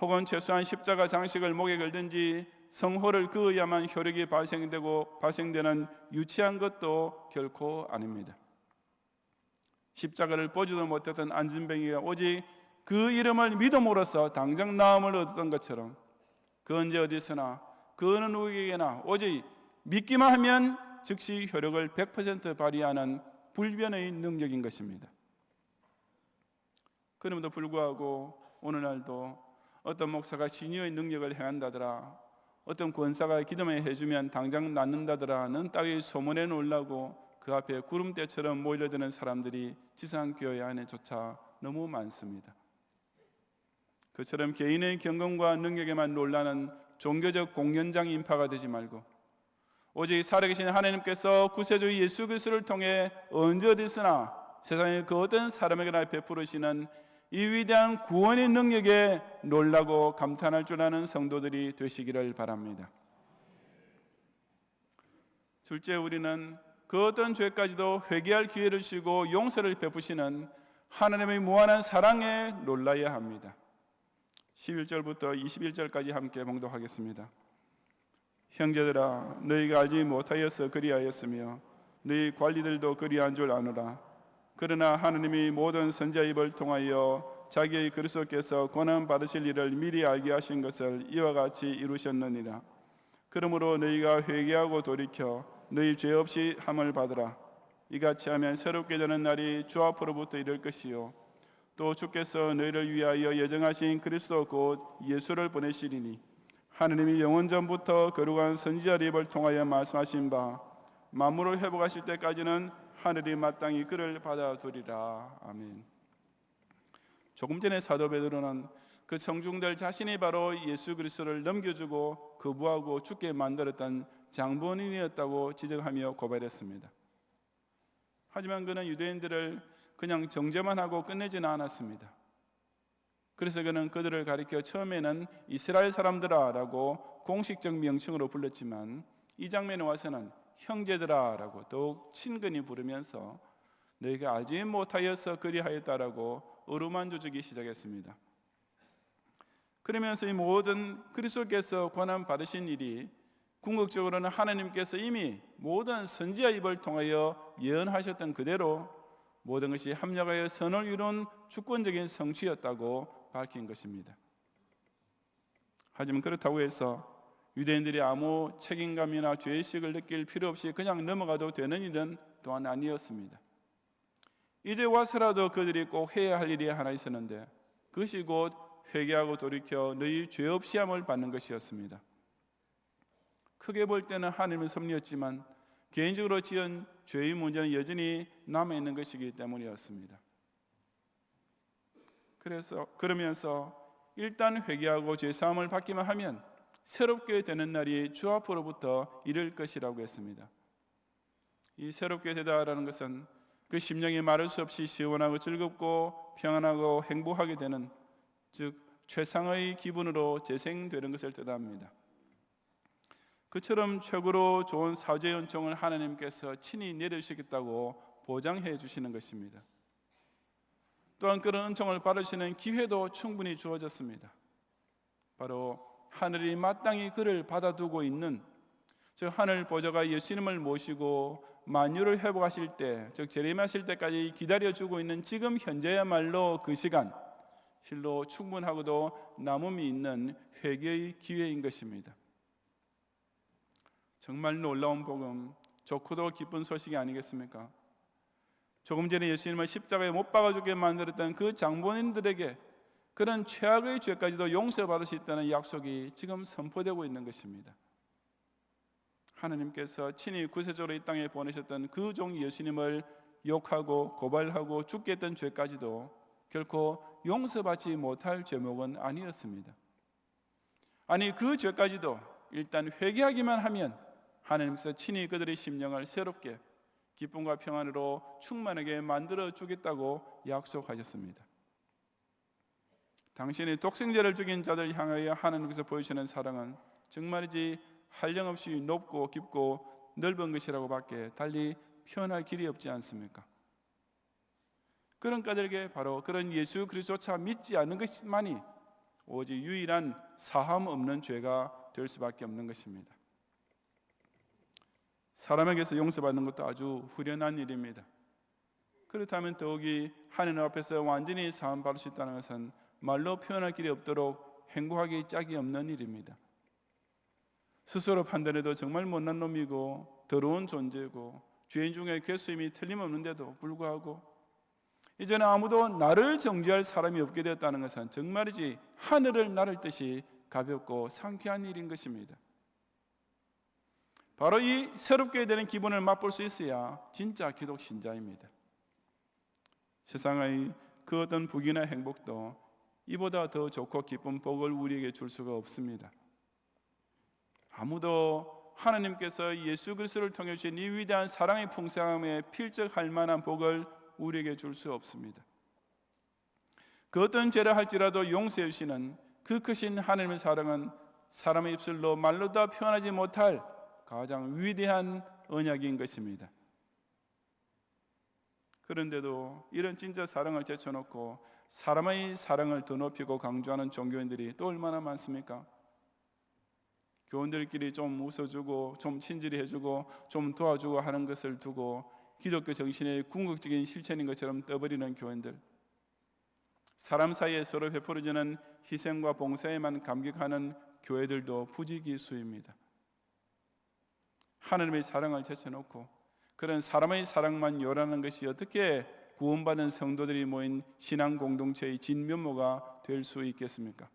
혹은 최소한 십자가 장식을 목에 걸든지 성호를 그어야만 효력이 발생되는 유치한 것도 결코 아닙니다. 십자가를 보지도 못했던 안진뱅이가 오직 그 이름을 믿음으로써 당장 나음을 얻었던 것처럼 그 언제 어디서나 그 어느 누구에게나 오직 믿기만 하면 즉시 효력을 100% 발휘하는 불변의 능력인 것입니다. 그럼에도 불구하고 오늘날도 어떤 목사가 신유의 능력을 행한다더라, 어떤 권사가 기도만 해주면 당장 낫는다더라는 따위의 소문에 놀라고 그 앞에 구름대처럼 몰려드는 사람들이 지상교회 안에조차 너무 많습니다. 그처럼 개인의 경건과 능력에만 놀라는 종교적 공연장 인파가 되지 말고 오직 살아계신 하나님께서 구세주 예수 그리스도를 통해 언제 어디서나 세상의 그 어떤 사람에게나 베푸시는 이 위대한 구원의 능력에 놀라고 감탄할 줄 아는 성도들이 되시기를 바랍니다. 둘째, 우리는 그 어떤 죄까지도 회개할 기회를 주시고 용서를 베푸시는 하나님의 무한한 사랑에 놀라야 합니다. 11절부터 21절까지 함께 봉독하겠습니다. 형제들아, 너희가 알지 못하여서 그리하였으며 너희 관리들도 그리한 줄 아노라. 그러나 하느님이 모든 선지자 입을 통하여 자기의 그리스도께서 고난 받으실 일을 미리 알게 하신 것을 이와 같이 이루셨느니라. 그러므로 너희가 회개하고 돌이켜 너희 죄 없이 함을 받으라. 이같이 하면 새롭게 되는 날이 주 앞으로부터 이를 것이요 또 주께서 너희를 위하여 예정하신 그리스도 곧 예수를 보내시리니 하느님이 영원 전부터 거룩한 선지자 입을 통하여 말씀하신 바 만물을 회복하실 때까지는 하늘이 마땅히 그를 받아두리라. 아멘. 조금 전에 사도 베드로는 그 청중들 자신이 바로 예수 그리스도를 넘겨주고 거부하고 죽게 만들었던 장본인이었다고 지적하며 고발했습니다. 하지만 그는 유대인들을 그냥 정죄만 하고 끝내지는 않았습니다. 그래서 그는 그들을 가리켜 처음에는 이스라엘 사람들아라고 공식적 명칭으로 불렀지만 이 장면에 와서는 형제들아라고 더욱 친근히 부르면서 너희가 알지 못하여서 그리하였다라고 어루만져주기 시작했습니다. 그러면서 이 모든 그리스도께서 고난 받으신 일이 궁극적으로는 하나님께서 이미 모든 선지자 입을 통하여 예언하셨던 그대로 모든 것이 합력하여 선을 이룬 주권적인 성취였다고 밝힌 것입니다. 하지만 그렇다고 해서 유대인들이 아무 책임감이나 죄의식을 느낄 필요 없이 그냥 넘어가도 되는 일은 또한 아니었습니다. 이제 와서라도 그들이 꼭 해야 할 일이 하나 있었는데 그것이 곧 회개하고 돌이켜 너희 죄 없이 함을 받는 것이었습니다. 크게 볼 때는 하나님의 섭리였지만 개인적으로 지은 죄의 문제는 여전히 남아있는 것이기 때문이었습니다. 그러면서 일단 회개하고 죄사함을 받기만 하면 새롭게 되는 날이 주 앞으로부터 이를 것이라고 했습니다. 이 새롭게 되다라는 것은 그 심령이 말할 수 없이 시원하고 즐겁고 평안하고 행복하게 되는, 즉 최상의 기분으로 재생되는 것을 뜻합니다. 그처럼 최고로 좋은 사죄의 은총을 하나님께서 친히 내려주시겠다고 보장해 주시는 것입니다. 또한 그런 은총을 받으시는 기회도 충분히 주어졌습니다. 바로 하늘이 마땅히 그를 받아두고 있는, 즉 하늘 보좌가 예수님을 모시고 만유를 회복하실 때, 즉 재림하실 때까지 기다려주고 있는 지금 현재야말로 그 시간, 실로 충분하고도 남음이 있는 회개의 기회인 것입니다. 정말 놀라운 복음, 좋고도 기쁜 소식이 아니겠습니까? 조금 전에 예수님을 십자가에 못 박아주게 만들었던 그 장본인들에게 그런 최악의 죄까지도 용서받을 수 있다는 약속이 지금 선포되고 있는 것입니다. 하나님께서 친히 구세주로 이 땅에 보내셨던 그 종 예수님을 욕하고 고발하고 죽게 했던 죄까지도 결코 용서받지 못할 죄목은 아니었습니다. 아니, 그 죄까지도 일단 회개하기만 하면 하나님께서 친히 그들의 심령을 새롭게 기쁨과 평안으로 충만하게 만들어 주겠다고 약속하셨습니다. 당신의 독생자를 죽인 자들 향하여 하나님께서 보여주시는 사랑은 정말이지 한량없이 높고 깊고 넓은 것이라고 밖에 달리 표현할 길이 없지 않습니까? 그런 자들에게 바로 그런 예수 그리스도조차 믿지 않는 것만이 오직 유일한 사함 없는 죄가 될 수밖에 없는 것입니다. 사람에게서 용서받는 것도 아주 후련한 일입니다. 그렇다면 더욱이 하나님 앞에서 완전히 사함받을 수 있다는 것은 말로 표현할 길이 없도록 행복하기 짝이 없는 일입니다. 스스로 판단해도 정말 못난 놈이고 더러운 존재고 죄인 중에 괴수임이 틀림없는데도 불구하고 이제는 아무도 나를 정죄할 사람이 없게 되었다는 것은 정말이지 하늘을 나를 듯이 가볍고 상쾌한 일인 것입니다. 바로 이 새롭게 되는 기분을 맛볼 수 있어야 진짜 기독 신자입니다. 세상의 그 어떤 부귀나 행복도 이보다 더 좋고 기쁜 복을 우리에게 줄 수가 없습니다. 아무도 하나님께서 예수 그리스도를 통해 주신 이 위대한 사랑의 풍성함에 필적할 만한 복을 우리에게 줄 수 없습니다. 그 어떤 죄를 할지라도 용서해 주시는 그 크신 하나님의 사랑은 사람의 입술로 말로 다 표현하지 못할 가장 위대한 언약인 것입니다. 그런데도 이런 진짜 사랑을 제쳐놓고 사람의 사랑을 더 높이고 강조하는 종교인들이 또 얼마나 많습니까? 교원들끼리 좀 웃어주고 좀 친절히 해주고 좀 도와주고 하는 것을 두고 기독교 정신의 궁극적인 실천인 것처럼 떠버리는 교인들, 사람 사이에 서로 베풀어주는 희생과 봉사에만 감격하는 교회들도 부지기수입니다. 하나님의 사랑을 제쳐놓고 그런 사람의 사랑만 요라는 것이 어떻게 구원받은 성도들이 모인 신앙 공동체의 진면모가 될 수 있겠습니까?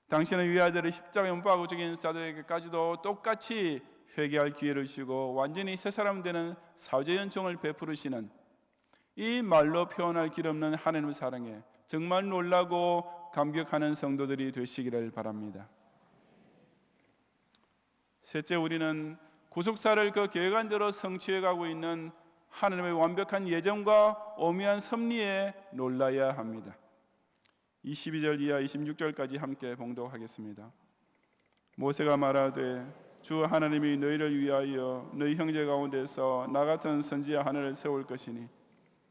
당신의 위아들을 십자가에 못 박아 죽인 자들에게까지도 똑같이 회개할 기회를 주시고 완전히 새 사람 되는 사죄 연총을 베푸시는 이 말로 표현할 길 없는 하나님의 사랑에 정말 놀라고 감격하는 성도들이 되시기를 바랍니다. 셋째, 우리는 구속사를 그 계획안대로 성취해가고 있는 하나님의 완벽한 예정과 오묘한 섭리에 놀라야 합니다. 22절 이하 26절까지 함께 봉독하겠습니다. 모세가 말하되 주 하나님이 너희를 위하여 너희 형제 가운데서 나 같은 선지자 하나를 세울 것이니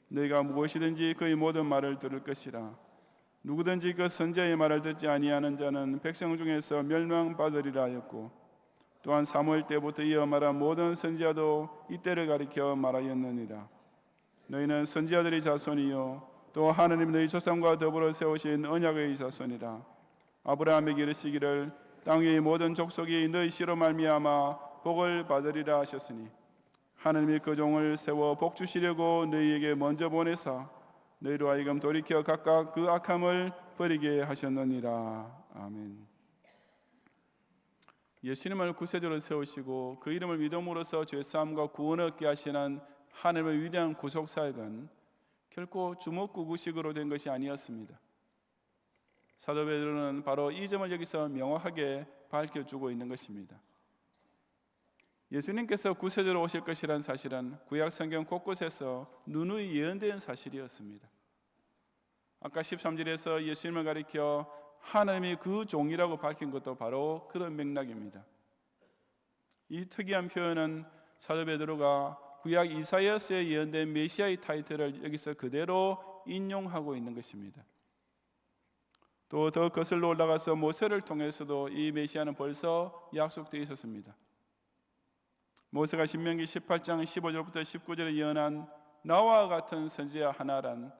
너희가 무엇이든지 그의 모든 말을 들을 것이라. 누구든지 그 선지자의 말을 듣지 아니하는 자는 백성 중에서 멸망받으리라 하였고, 또한 사무엘 때부터 이어 말한 모든 선지자도 이때를 가리켜 말하였느니라. 너희는 선지자들의 자손이요 또 하나님 너희 조상과 더불어 세우신 언약의 자손이라. 아브라함에게 이르시기를 땅 위의 모든 족속이 너희 씨로 말미암아 복을 받으리라 하셨으니 하나님이 그 종을 세워 복 주시려고 너희에게 먼저 보내사 너희로 하여금 돌이켜 각각 그 악함을 버리게 하셨느니라. 아멘. 예수님을 구세주로 세우시고 그 이름을 믿음으로써 죄사함과 구원을 얻게 하시는 하나님의 위대한 구속사역은 결코 주먹구구식으로 된 것이 아니었습니다. 사도 베드로는 바로 이 점을 여기서 명확하게 밝혀주고 있는 것입니다. 예수님께서 구세주로 오실 것이라는 사실은 구약 성경 곳곳에서 누누이 예언된 사실이었습니다. 아까 13절에서 예수님을 가리켜 하나님이 그 종이라고 밝힌 것도 바로 그런 맥락입니다. 이 특이한 표현은 사도 베드로가 구약 이사야서에 예언된 메시아의 타이틀을 여기서 그대로 인용하고 있는 것입니다. 또 더 거슬러 올라가서 모세를 통해서도 이 메시아는 벌써 약속되어 있었습니다. 모세가 신명기 18장 15절부터 19절에 예언한 나와 같은 선지자 하나란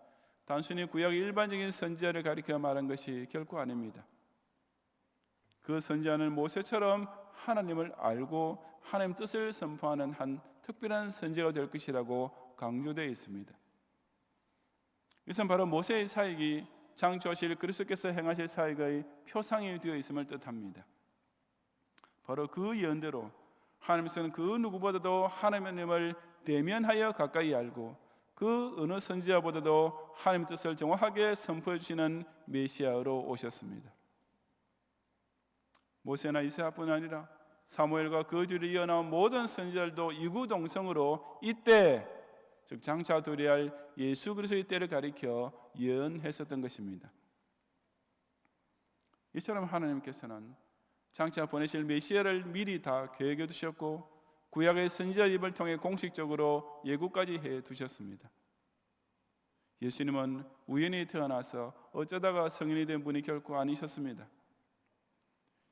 단순히 구약의 일반적인 선지자를 가리켜 말한 것이 결코 아닙니다. 그 선지자는 모세처럼 하나님을 알고 하나님 뜻을 선포하는 한 특별한 선지자가 될 것이라고 강조되어 있습니다. 이것은 바로 모세의 사역이 창조하실 그리스도께서 행하실 사역의 표상이 되어 있음을 뜻합니다. 바로 그 예언대로 하나님께서는 그 누구보다도 하나님을 대면하여 가까이 알고 그 어느 선지자보다도 하나님의 뜻을 정확하게 선포해 주시는 메시아로 오셨습니다. 모세나 이사야뿐 아니라 사무엘과 그 뒤를 이어나온 모든 선지자들도 이구동성으로 이때 즉 장차 도래할 예수 그리스도의 때를 가리켜 예언했었던 것입니다. 이처럼 하나님께서는 장차 보내실 메시아를 미리 다 계획해 두셨고 구약의 선지자 입을 통해 공식적으로 예고까지 해 두셨습니다. 예수님은 우연히 태어나서 어쩌다가 성인이 된 분이 결코 아니셨습니다.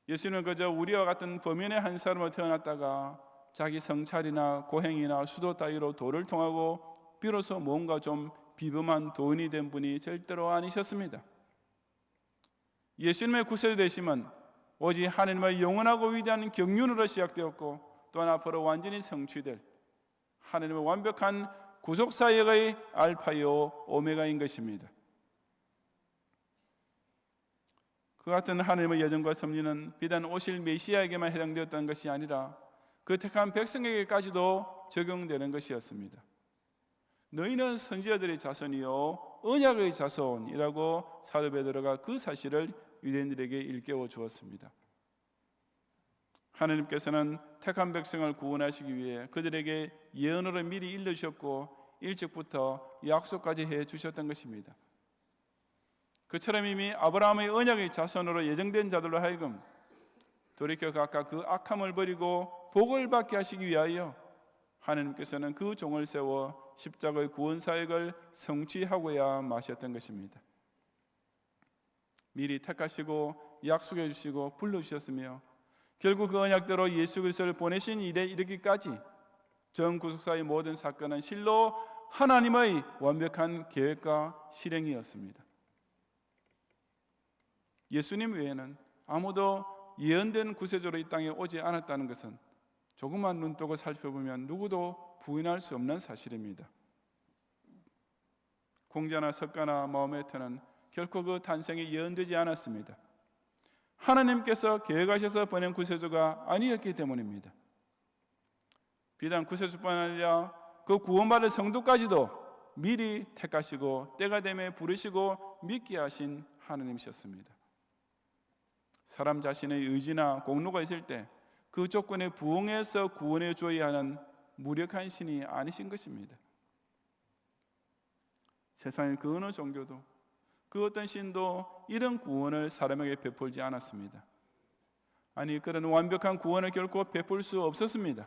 예수님은 그저 우리와 같은 범인의 한 사람으로 태어났다가 자기 성찰이나 고행이나 수도 따위로 도를 통하고 비로소 뭔가 좀 비범한 도인이 된 분이 절대로 아니셨습니다. 예수님의 구세주 되심은 오직 하나님의 영원하고 위대한 경륜으로 시작되었고 또한 앞으로 완전히 성취될 하나님의 완벽한 구속사역의 알파요 오메가인 것입니다. 그 같은 하나님의 예정과 섭리는 비단 오실 메시아에게만 해당되었던 것이 아니라 그 택한 백성에게까지도 적용되는 것이었습니다. 너희는 선지자들의 자손이요 언약의 자손이라고 사도 베드로가 그 사실을 유대인들에게 일깨워 주었습니다. 하나님께서는 택한 백성을 구원하시기 위해 그들에게 예언으로 미리 일러주셨고 일찍부터 약속까지 해주셨던 것입니다. 그처럼 이미 아브라함의 언약의 자손으로 예정된 자들로 하여금 돌이켜 각각 그 악함을 버리고 복을 받게 하시기 위하여 하나님께서는 그 종을 세워 십자가의 구원 사역을 성취하고야 마셨던 것입니다. 미리 택하시고 약속해 주시고 불러주셨으며 결국 그 언약대로 예수 그리스도를 보내신 일에 이르기까지 전 구속사의 모든 사건은 실로 하나님의 완벽한 계획과 실행이었습니다. 예수님 외에는 아무도 예언된 구세주로 이 땅에 오지 않았다는 것은 조금만 눈뜨고 살펴보면 누구도 부인할 수 없는 사실입니다. 공자나 석가나 마호메트는 결코 그 탄생이 예언되지 않았습니다. 하나님께서 계획하셔서 보낸 구세주가 아니었기 때문입니다. 비단 구세주뿐 아니라 그 구원받을 성도까지도 미리 택하시고 때가 되면 부르시고 믿게 하신 하나님이셨습니다. 사람 자신의 의지나 공로가 있을 때 그 조건에 부응해서 구원해 줘야 하는 무력한 신이 아니신 것입니다. 세상의 그 어느 종교도 그 어떤 신도 이런 구원을 사람에게 베풀지 않았습니다. 아니 그런 완벽한 구원을 결코 베풀 수 없었습니다.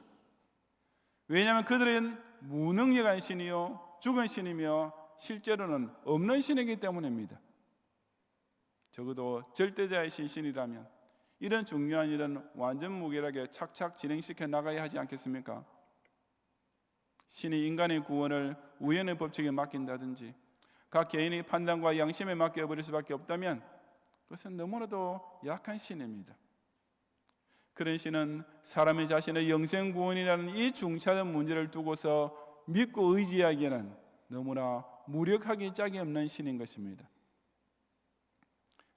왜냐하면 그들은 무능력한 신이요 죽은 신이며 실제로는 없는 신이기 때문입니다. 적어도 절대자이신 신이라면 이런 중요한 일은 완전 무결하게 착착 진행시켜 나가야 하지 않겠습니까? 신이 인간의 구원을 우연의 법칙에 맡긴다든지 각 개인의 판단과 양심에 맡겨버릴 수밖에 없다면 그것은 너무나도 약한 신입니다. 그런 신은 사람의 자신의 영생 구원이라는 이 중차대 문제를 두고서 믿고 의지하기에는 너무나 무력하기 짝이 없는 신인 것입니다.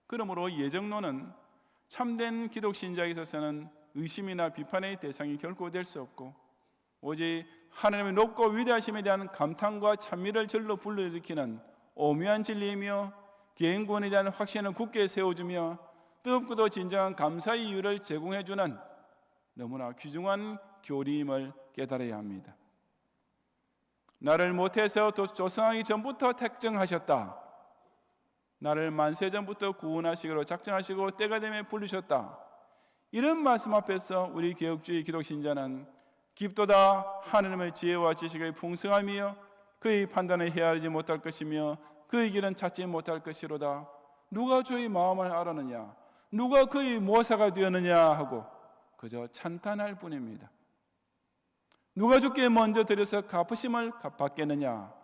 그러므로 예정론은 참된 기독신자에 있어서는 의심이나 비판의 대상이 결코 될 수 없고 오직 하나님의 높고 위대하심에 대한 감탄과 찬미를 절로 불러일으키는 오묘한 진리이며 개인 구원에 대한 확신을 굳게 세워주며 뜨겁고도 진정한 감사의 이유를 제공해주는 너무나 귀중한 교리임을 깨달아야 합니다. 나를 모태에서 조성하기 전부터 택정하셨다. 나를 만세 전부터 구원하시기로 작정하시고 때가 되면 부르셨다. 이런 말씀 앞에서 우리 개혁주의 기독신자는 깊도다 하나님의 지혜와 지식의 풍성함이요 그의 판단을 헤아리지 못할 것이며 그의 길은 찾지 못할 것이로다. 누가 주의 마음을 알았느냐, 누가 그의 모사가 되었느냐 하고 그저 찬탄할 뿐입니다. 누가 주께 먼저 드려서 갚으심을 받겠느냐.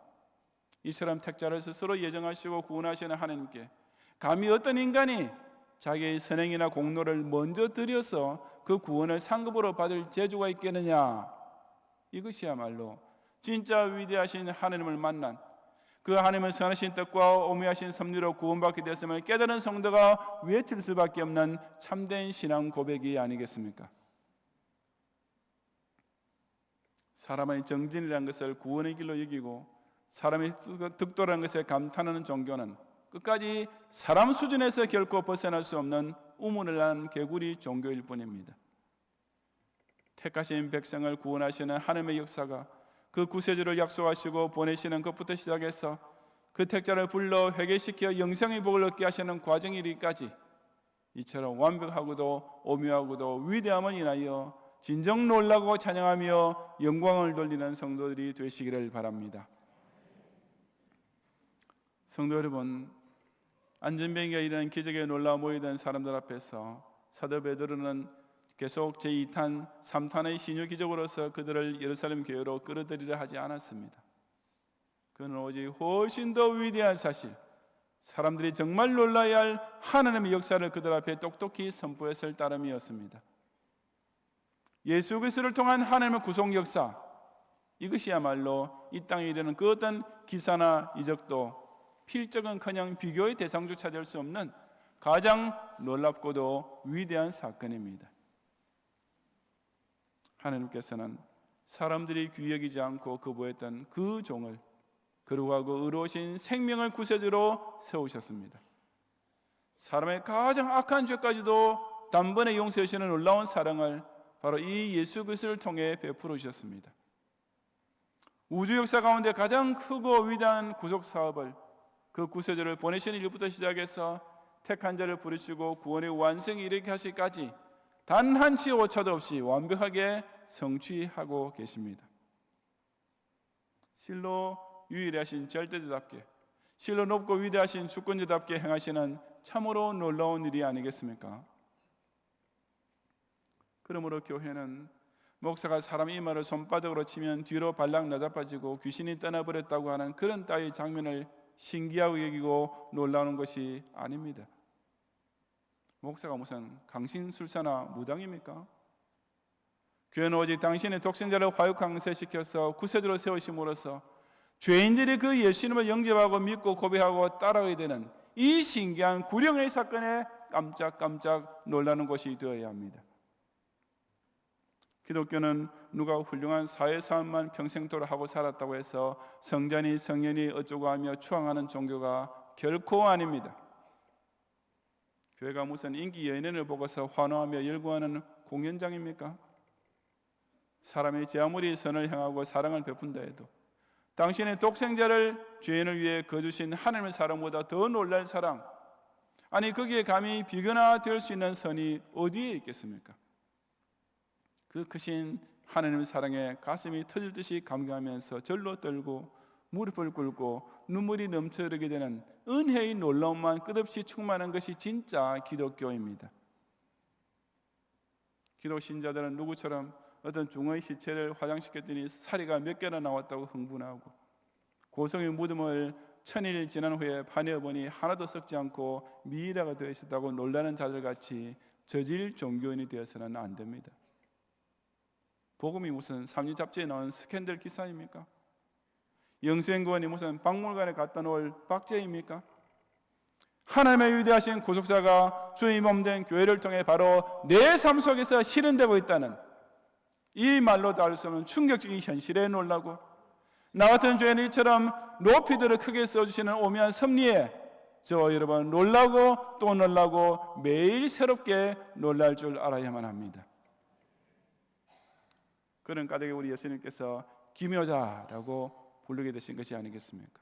이처럼 택자를 스스로 예정하시고 구원하시는 하나님께 감히 어떤 인간이 자기의 선행이나 공로를 먼저 드려서 그 구원을 상급으로 받을 재주가 있겠느냐. 이것이야말로 진짜 위대하신 하나님을 만난 그 하나님의 선하신 뜻과 오묘하신 섭리로 구원받게 됐음을 깨달은 성도가 외칠 수밖에 없는 참된 신앙 고백이 아니겠습니까? 사람의 정진이라는 것을 구원의 길로 여기고 사람이 득도라는 것에 감탄하는 종교는 끝까지 사람 수준에서 결코 벗어날 수 없는 우물을 난 개구리 종교일 뿐입니다. 택하신 백성을 구원하시는 하나님의 역사가 그 구세주를 약속하시고 보내시는 것부터 시작해서 그 택자를 불러 회개시켜 영생의 복을 얻게 하시는 과정이 이르기까지 이처럼 완벽하고도 오묘하고도 위대함을 인하여 진정 놀라고 찬양하며 영광을 돌리는 성도들이 되시기를 바랍니다. 성도 여러분, 안전병기가 일어난 기적에 놀라 모이던 사람들 앞에서 사도 베드로는 계속 제2탄, 3탄의 신유 기적으로서 그들을 예루살렘 교회로 끌어들이려 하지 않았습니다. 그는 오직 훨씬 더 위대한 사실, 사람들이 정말 놀라야 할 하나님의 역사를 그들 앞에 똑똑히 선포했을 따름이었습니다. 예수 그리스도를 통한 하나님의 구속 역사, 이것이야말로 이 땅에 이르는 그 어떤 기사나 이적도 필적은커녕 비교의 대상조차 될 수 없는 가장 놀랍고도 위대한 사건입니다. 하나님께서는 사람들이 귀히 여기지 않고 거부했던 그 종을 거룩하고 의로우신 생명을 구세주로 세우셨습니다. 사람의 가장 악한 죄까지도 단번에 용서하시는 놀라운 사랑을 바로 이 예수 그리스도를 통해 베풀어 주셨습니다. 우주 역사 가운데 가장 크고 위대한 구속 사업을, 그 구세주를 보내시는 일부터 시작해서 택한 자를 부르시고 구원의 완성에 이르게 하시기까지 단 한치 오차도 없이 완벽하게 성취하고 계십니다. 실로 유일하신 절대자답게, 실로 높고 위대하신 주권자답게 행하시는 참으로 놀라운 일이 아니겠습니까? 그러므로 교회는 목사가 사람 이마를 손바닥으로 치면 뒤로 발락 나자빠지고 귀신이 떠나버렸다고 하는 그런 따위 장면을 신기하고 여기고 놀라는 것이 아닙니다. 목사가 무슨 강신술사나 무당입니까? 교회는 오직 당신의 독생자를 화육강세시켜서 구세주로 세우심으로써 죄인들이 그 예수님을 영접하고 믿고 고백하고 따라가야 되는 이 신기한 구령의 사건에 깜짝깜짝 놀라는 것이 되어야 합니다. 기독교는 누가 훌륭한 사회사업만 평생도록 하고 살았다고 해서 성전이 성년이 어쩌고 하며 추앙하는 종교가 결코 아닙니다. 교회가 무슨 인기 연예인을 보고서 환호하며 열광하는 공연장입니까? 사람이 제 아무리 선을 행하고 사랑을 베푼다 해도 당신의 독생자를 죄인을 위해 거주신 하나님의 사랑보다 더 놀랄 사랑, 아니 거기에 감히 비교나 될 수 있는 선이 어디에 있겠습니까? 그 크신 하나님의 사랑에 가슴이 터질 듯이 감격하면서 절로 떨고 무릎을 꿇고 눈물이 넘쳐 흐르게 되는 은혜의 놀라움만 끝없이 충만한 것이 진짜 기독교입니다. 기독 신자들은 누구처럼 어떤 중의 시체를 화장시켰더니 사리가 몇 개나 나왔다고 흥분하고 고성의 무덤을 1000일 지난 후에 파내어보니 하나도 썩지 않고 미이라가 되어 있었다고 놀라는 자들같이 저질 종교인이 되어서는 안 됩니다. 복음이 무슨 삼류 잡지에 나온 스캔들 기사입니까? 영생구원이 무슨 박물관에 갖다 놓을 박제입니까? 하나님의 위대하신 구속사가 주의 몸된 교회를 통해 바로 내 삶 속에서 실현되고 있다는 이 말로 닿을 수 없는 충격적인 현실에 놀라고, 나 같은 죄인이 이처럼 높이들을 크게 써주시는 오묘한 섭리에 저 여러분 놀라고 또 놀라고 매일 새롭게 놀랄 줄 알아야만 합니다. 그런 까닭에 우리 예수님께서 기묘자라고 부르게 되신 것이 아니겠습니까?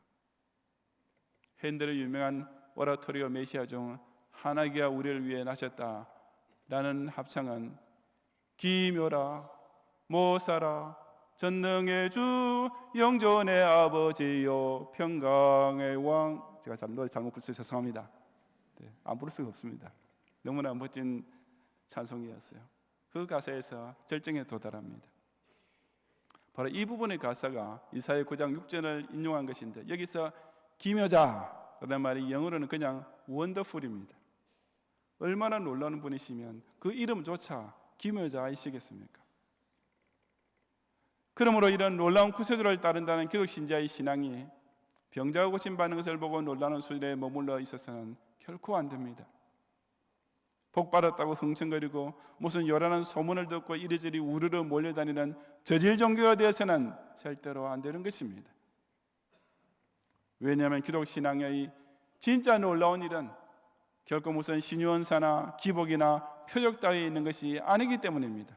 핸델의 유명한 오라토리오 메시아 중 하나기가 우리를 위해 나셨다라는 합창은 기묘라 모사라 전능의 주 영존의 아버지요 평강의 왕. 제가 노래 잘못 불러서 죄송합니다. 안 부를 수가 없습니다. 너무나 멋진 찬송이었어요. 그 가사에서 절정에 도달합니다. 바로 이 부분의 가사가 이사야 9장 6절을 인용한 것인데, 여기서 기묘자라는 말이 영어로는 그냥 원더풀입니다. 얼마나 놀라운 분이시면 그 이름조차 기묘자이시겠습니까? 그러므로 이런 놀라운 구세주를 따른다는 기독 신자의 신앙이 병자가 고침받는 것을 보고 놀라는 수준에 머물러 있어서는 결코 안 됩니다. 복받았다고 흥청거리고 무슨 요란한 소문을 듣고 이리저리 우르르 몰려다니는 저질 종교가 되어서는 절대로 안 되는 것입니다. 왜냐하면 기독 신앙의 진짜 놀라운 일은 결코 무슨 신유언사나 기복이나 표적 따위에 있는 것이 아니기 때문입니다.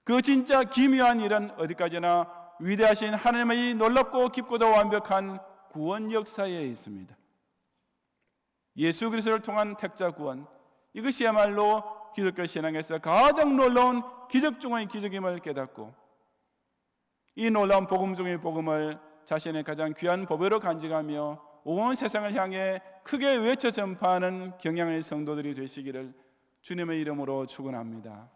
그 진짜 기묘한 일은 어디까지나 위대하신 하나님의 놀랍고 깊고도 완벽한 구원 역사에 있습니다. 예수 그리스도를 통한 택자 구원, 이것이야말로 기독교 신앙에서 가장 놀라운 기적 중의 기적임을 깨닫고, 이 놀라운 복음 중의 복음을 자신의 가장 귀한 보배로 간직하며 온 세상을 향해 크게 외쳐 전파하는 경향의 성도들이 되시기를 주님의 이름으로 축원합니다.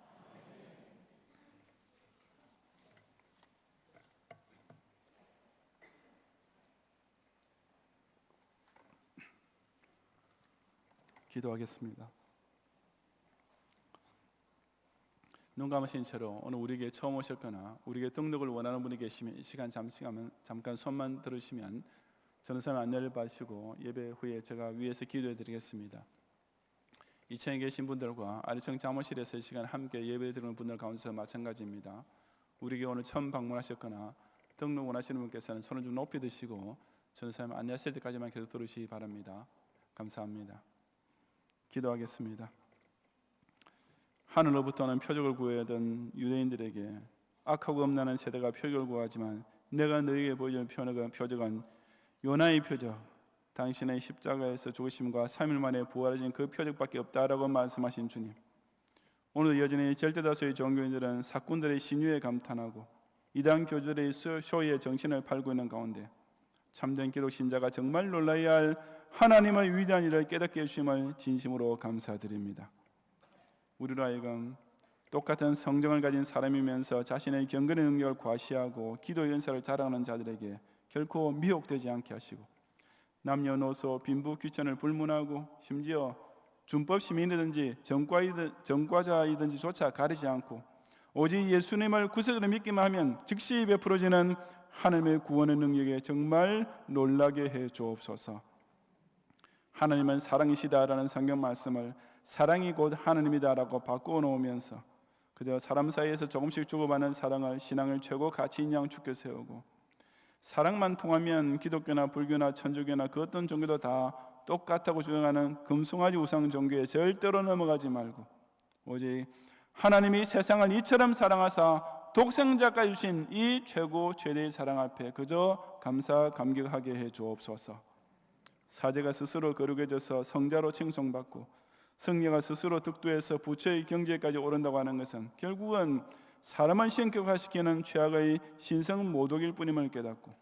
기도하겠습니다. 눈 감으신 채로 오늘 우리에게 처음 오셨거나 우리에게 등록을 원하는 분이 계시면 이 시간 잠깐 손만 들으시면 전도사님 안내를 받으시고 예배 후에 제가 위에서 기도해 드리겠습니다. 2층에 계신 분들과 아래층 자모실에서 이 시간 함께 예배 드리는 분들 가운데서 마찬가지입니다. 우리에게 오늘 처음 방문하셨거나 등록 원하시는 분께서는 손을 좀 높이 드시고 전도사님 안내하실 때까지만 계속 들으시기 바랍니다. 감사합니다. 기도하겠습니다. 하늘로부터는 표적을 구하던 유대인들에게 악하고 음란한 세대가 표적을 구하지만 내가 너희에게 보여주는 표적은 요나의 표적, 당신의 십자가에서 죽으심과 3일 만에 부활하신 그 표적밖에 없다라고 말씀하신 주님, 오늘 여전히 절대다수의 종교인들은 사꾼들의 신유에 감탄하고 이단 교주들의 쇼에 정신을 팔고 있는 가운데 참된 기독 신자가 정말 놀라야 할 하나님의 위대한 일을 깨닫게 해주심을 진심으로 감사드립니다. 우리로 하여금 똑같은 성정을 가진 사람이면서 자신의 경건의 능력을 과시하고 기도 연사를 자랑하는 자들에게 결코 미혹되지 않게 하시고 남녀노소 빈부 귀천을 불문하고 심지어 준법 시민이든지 전과자이든지 조차 가리지 않고 오직 예수님을 구세주로 믿기만 하면 즉시 베풀어지는 하나님의 구원의 능력에 정말 놀라게 해 주옵소서. 하나님은 사랑이시다라는 성경 말씀을 사랑이 곧 하나님이다라고 바꾸어 놓으면서 그저 사람 사이에서 조금씩 주고받는 사랑을 신앙을 최고 가치인 양 주께 세우고 사랑만 통하면 기독교나 불교나 천주교나 그 어떤 종교도 다 똑같다고 주장하는 금송아지 우상 종교에 절대로 넘어가지 말고 오직 하나님이 세상을 이처럼 사랑하사 독생자까지 주신 이 최고 최대의 사랑 앞에 그저 감사 감격하게 해 주옵소서. 사제가 스스로 거룩해져서 성자로 칭송받고 성녀가 스스로 득도해서 부처의 경지에까지 오른다고 하는 것은 결국은 사람을 신격화시키는 최악의 신성 모독일 뿐임을 깨닫고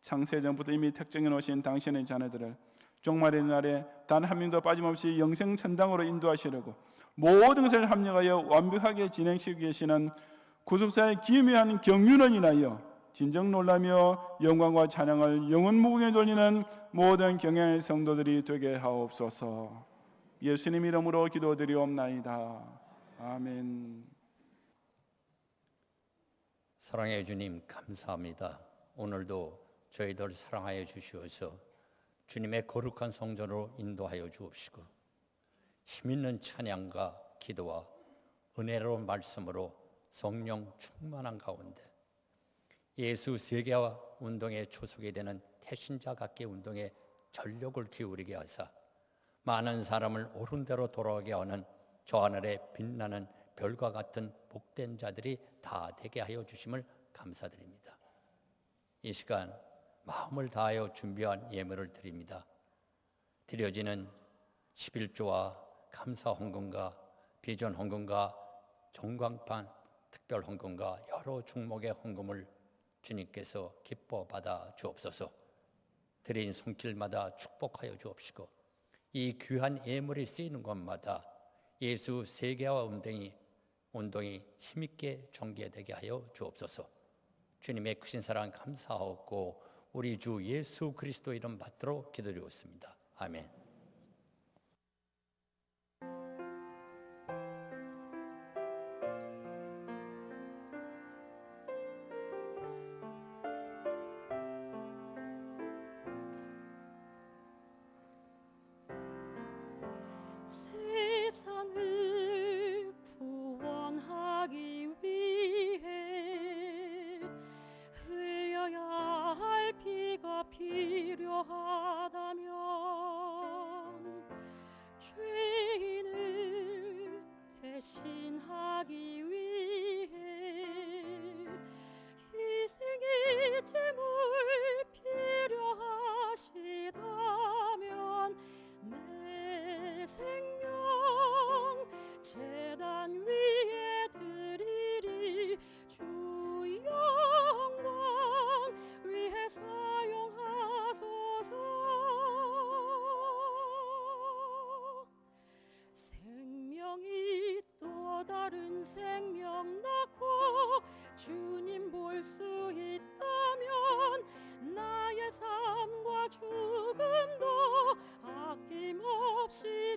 창세전부터 이미 택정해 놓으신 당신의 자녀들을 종말의 날에 단 한 명도 빠짐없이 영생천당으로 인도하시려고 모든 것을 합력하여 완벽하게 진행시키고 계시는 구속사의 기묘한 경륜을 인하여 진정 놀라며 영광과 찬양을 영원무궁에 돌리는 모든 경향의 성도들이 되게 하옵소서. 예수님 이름으로 기도드리옵나이다. 아멘. 사랑해 주님 감사합니다. 오늘도 저희들 사랑하여 주시어서 주님의 거룩한 성전으로 인도하여 주옵시고 힘있는 찬양과 기도와 은혜로운 말씀으로 성령 충만한 가운데 예수 세계화 운동에 초석이 되는 태신자각기 운동에 전력을 기울이게 하사 많은 사람을 옳은 대로 돌아가게 하는 저 하늘에 빛나는 별과 같은 복된 자들이 다 되게 하여 주심을 감사드립니다. 이 시간 마음을 다하여 준비한 예물을 드립니다. 드려지는 11조와 감사 헌금과 비전 헌금과 정광판 특별 헌금과 여러 종목의 헌금을 주님께서 기뻐 받아 주옵소서. 드린 손길마다 축복하여 주옵시고 이 귀한 예물이 쓰이는 곳마다 예수 세계화 운동이 힘있게 전개되게 하여 주옵소서. 주님의 크신 사랑 감사하옵고 우리 주 예수 그리스도 이름 받들어 기도드리옵습니다. 아멘. 세상을 구원하기 위해 흘려야 할 피가 필요하다면 죄인을 대신하기 위해 희생의 제물 필요하시다면 내 생명 제단 위에 드리리 주 영광 위해 사용하소서. 생명이 또 다른 생명 낳고 주님 볼 수 있다면 나의 삶과 죽음도 아낌없이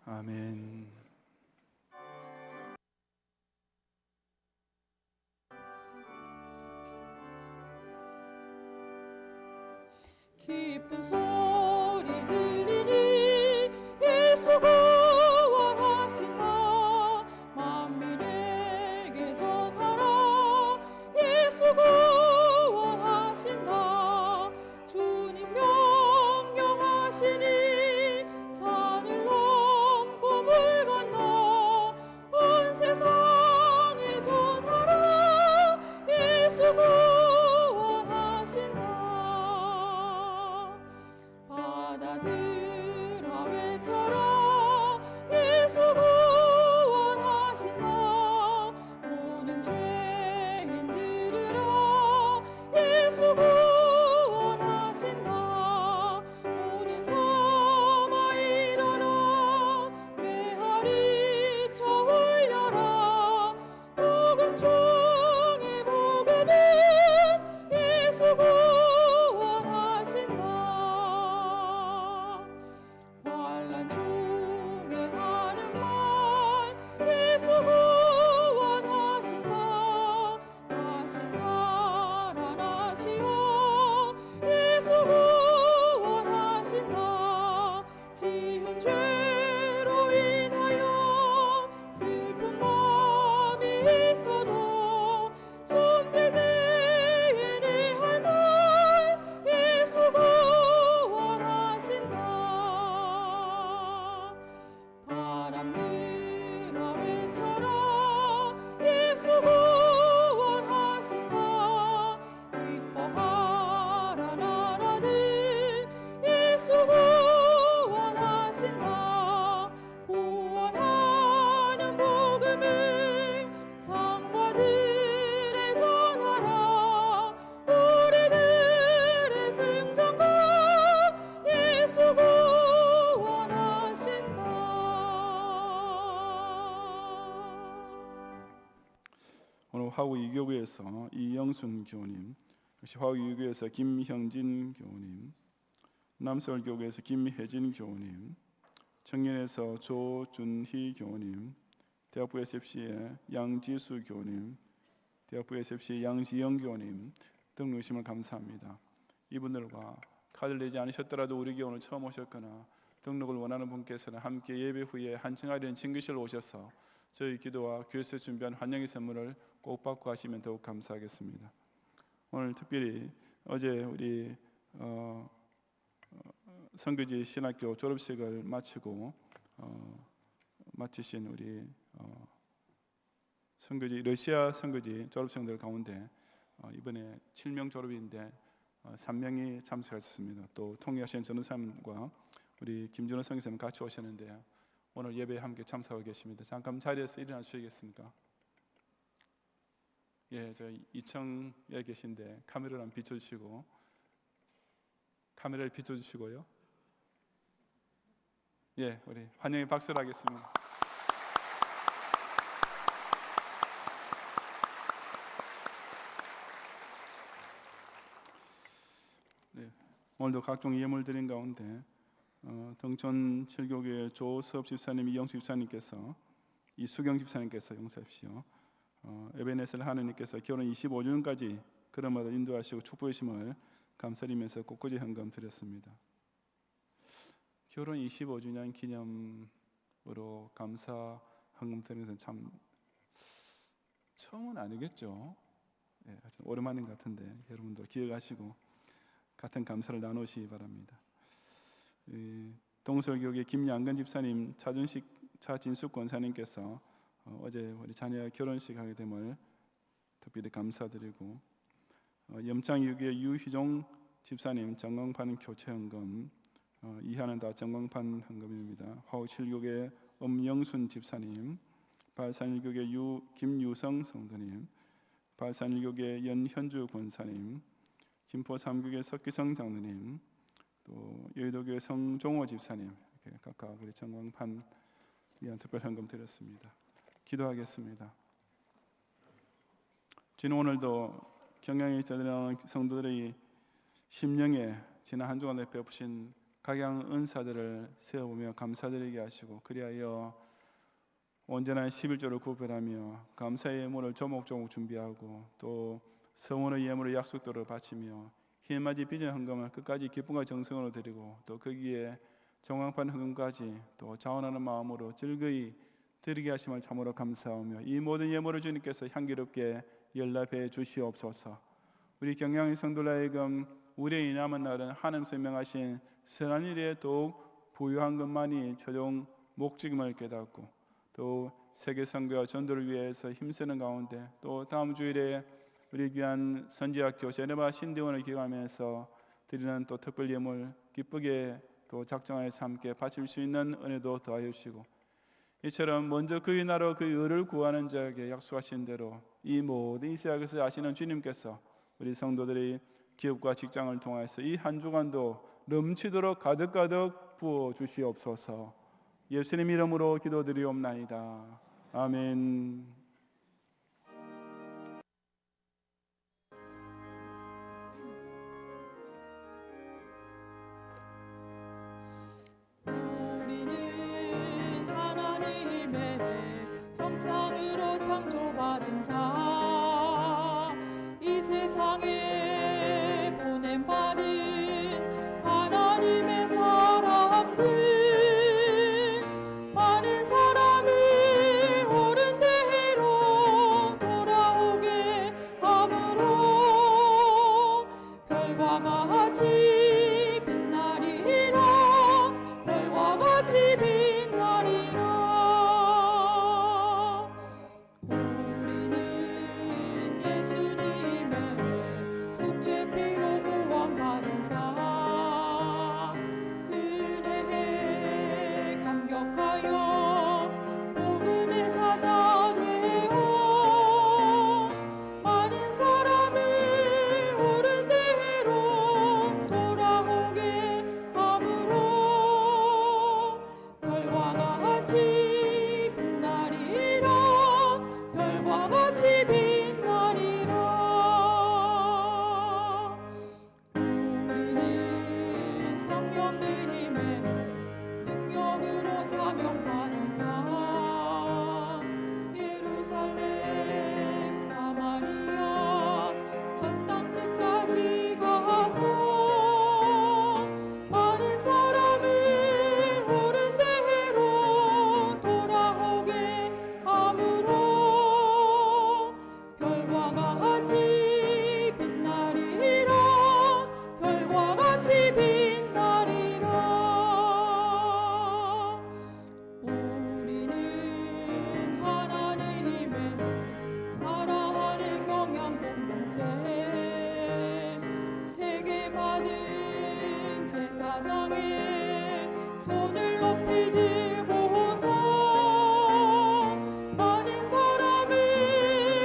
아멘. 기쁜 소리 들리니 예수 구원하신다. 만민에게 전하라. 예수 구원하신다. 주님 명령하시니 산을 넘고 물 건너 온 세상에 전하라. 예수 구원하신다. 바다들아 외쳐라. 예수 구원하신다. 모든 죄인 들으라. 예수 구원하신다. 모든 섬아 일어나. 메아리 쳐 울려라. 복음 중에 복음은 예수 구원하신다. 환난 중에 하는 말 예수 구원하신다. 다시 살아나시오. 예수 구원하신다. 지은 죄로 인하여 슬픈 마음이 있어도 손질 때에 내 할 말 예수 구원하신다. 바람들아 외쳐라. 예수 구원하신다. 기뻐하라 나라들. 예수 구원하신다. 구원하는 복음을 상과들에 전하라. 우리들의 승전과 예수 구원하신다. 오늘 화구 이교구에서 이영순 교우님, 역시 화구 이교구에서 김형진 교우님, 남서울교구에서 김혜진 교우님, 청년에서 조준희 교우님, 대학부 SFC의 양지수 교우님, 대학부 SFC의 양지영 교우님 등록 주심을 감사합니다. 이분들과 카드를 내지 않으셨더라도 우리 교회 오늘 처음 오셨거나 등록을 원하는 분께서는 함께 예배 후에 한층하리는 친구실로 오셔서 저희 기도와 교회에서 준비한 환영의 선물을 꼭 받고 가시면 더욱 감사하겠습니다. 오늘 특별히 어제 우리 선교지 신학교 졸업식을 마치고 마치신 우리 선교지 러시아 선교지 졸업생들 가운데 이번에 7명 졸업인데 3명이 참석하셨습니다. 또 통역하신 전우사님과 우리 김준호 선교사님 같이 오셨는데요. 오늘 예배에 함께 참석하고 계십니다. 잠깐 자리에서 일어나 주시겠습니까? 예, 저 2층에 계신데 카메라를 한번 비춰주시고, 카메라를 비춰주시고요. 예, 우리 환영의 박수를 하겠습니다. 네, 오늘도 각종 예물 드린 가운데 등촌 7교교의 조수업 집사님, 이영수 집사님께서, 이수경 집사님께서 용서하십시오. 에베네셀 하느님께서 결혼 25주년까지 그러마다 인도하시고 축복하심을 감사드리면서 꽃꽂이 헌금 드렸습니다. 결혼 25주년 기념으로 감사 헌금 드리는 것은 참 처음은 아니겠죠. 예, 오랜만인 것 같은데 여러분도 기억하시고 같은 감사를 나누시기 바랍니다. 동서교계 김양근 집사님, 차진숙 권사님께서 어제 우리 자녀 결혼식 하게 됨을 특별히 감사드리고, 염창유교의 유희종 집사님 전광판 교체헌금, 이하는 다 전광판 헌금입니다. 화우칠교계 엄영순 집사님, 발산일교계 김유성 성도님, 발산일교계 연현주 권사님, 김포삼교계 석기성 장로님, 또 여의도교회 성종호 집사님, 이렇게 각각 우리 전광판 위한 특별 헌금 드렸습니다. 기도하겠습니다. 주님, 오늘도 경양에 있는 성도들의 심령에 지난 한 주간에 베푸신 각양 은사들을 세워보며 감사드리게 하시고, 그리하여 온전한 11조를 구별하며 감사의 예물을 조목조목 준비하고 또 성원의 예물을 약속대로 바치며 흰맞이 빚은 헌금을 끝까지 기쁨과 정성으로 드리고 또 거기에 종황판 헌금까지 또 자원하는 마음으로 즐거이 드리게 하심을 참으로 감사하며, 이 모든 예물을 주님께서 향기롭게 연락해 주시옵소서. 우리 경양의 성도들 하여금 우리의 남은 날은 하나님께서 명하신 선한 일에 더욱 부유한 것만이 최종 목적임을 깨닫고 또 세계 선교와 전도를 위해서 힘쓰는 가운데 또 다음 주일에 우리 귀한 선지학교 제네바 신대원을 기감하면서 드리는 또 특별 예물 기쁘게 또 작정하여서 함께 바칠 수 있는 은혜도 더하여 주시고, 이처럼 먼저 그의 나라 그의 의를 구하는 자에게 약속하신 대로 이 모든 이스라엘에서 아시는 주님께서 우리 성도들이 기업과 직장을 통해서 이 한 주간도 넘치도록 가득가득 부어 주시옵소서. 예수님 이름으로 기도드리옵나이다. 아멘. 우리는 하나님의 형상으로 창조받은 자, 이 세상에 보냄받은 하나님의 사람들, 많은 사람이 옳은 대로 돌아오게 함으로 별과 같이 빛나리라, 별과 같이 빛나리라. 우리는 예수님의 속죄 피로 구원받은 자, 그네에 감격하여 복음의 사자 되어 많은 사람이 옳은 대로 돌아오게 함으로 별과 같이 빛나리라, 별과 같이 빛나리라. 우리는 성령님의 능력으로 사명받은 자, 예루살렘 사마리아 전 땅 끝까지 가서 많은 사람이 옳은 대로 돌아오게 함으로 별과 같이 빛나리라, 별과 같이 빛나리라. 우리는 하나님의 나라 안에 경영 공동체, 세계 받은 제사장에 손을 높이 들고서 많은 사람이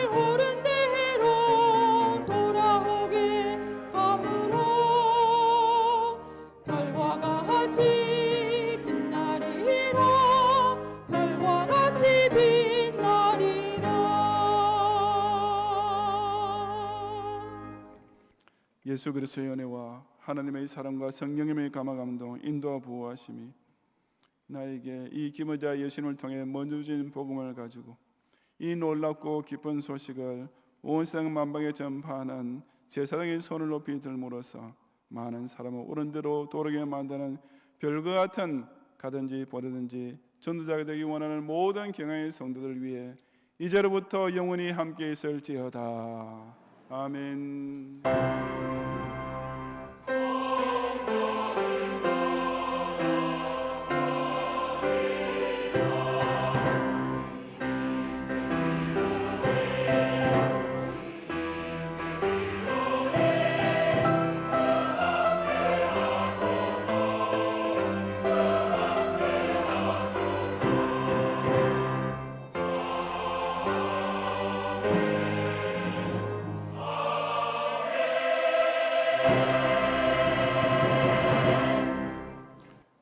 옳은 대로 돌아오게 함으로 별과 같이 빛나리라, 별과 같이 빛나리라. 예수 그리스도의 은혜와 하나님의 사랑과 성령님의 감화 감동 인도와 보호하심이 나에게 이 기모자 예수님을 통해 먼저 주신 복음을 가지고 이 놀랍고 기쁜 소식을 온 세상 만방에 전파하는 제사장의 손을 높이 들므로써 많은 사람을 옳은 대로 돌아오게 만드는 별과 같은 가든지 보든지 전도자가 되기 원하는 모든 경향의 성도들 위해 이제로부터 영원히 함께 있을지어다. 아멘.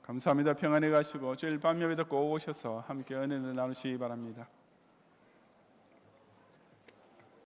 감사합니다. 평안히 가시고 주일 밤 예배도 꼭 오셔서 함께 은혜를 나누시기 바랍니다.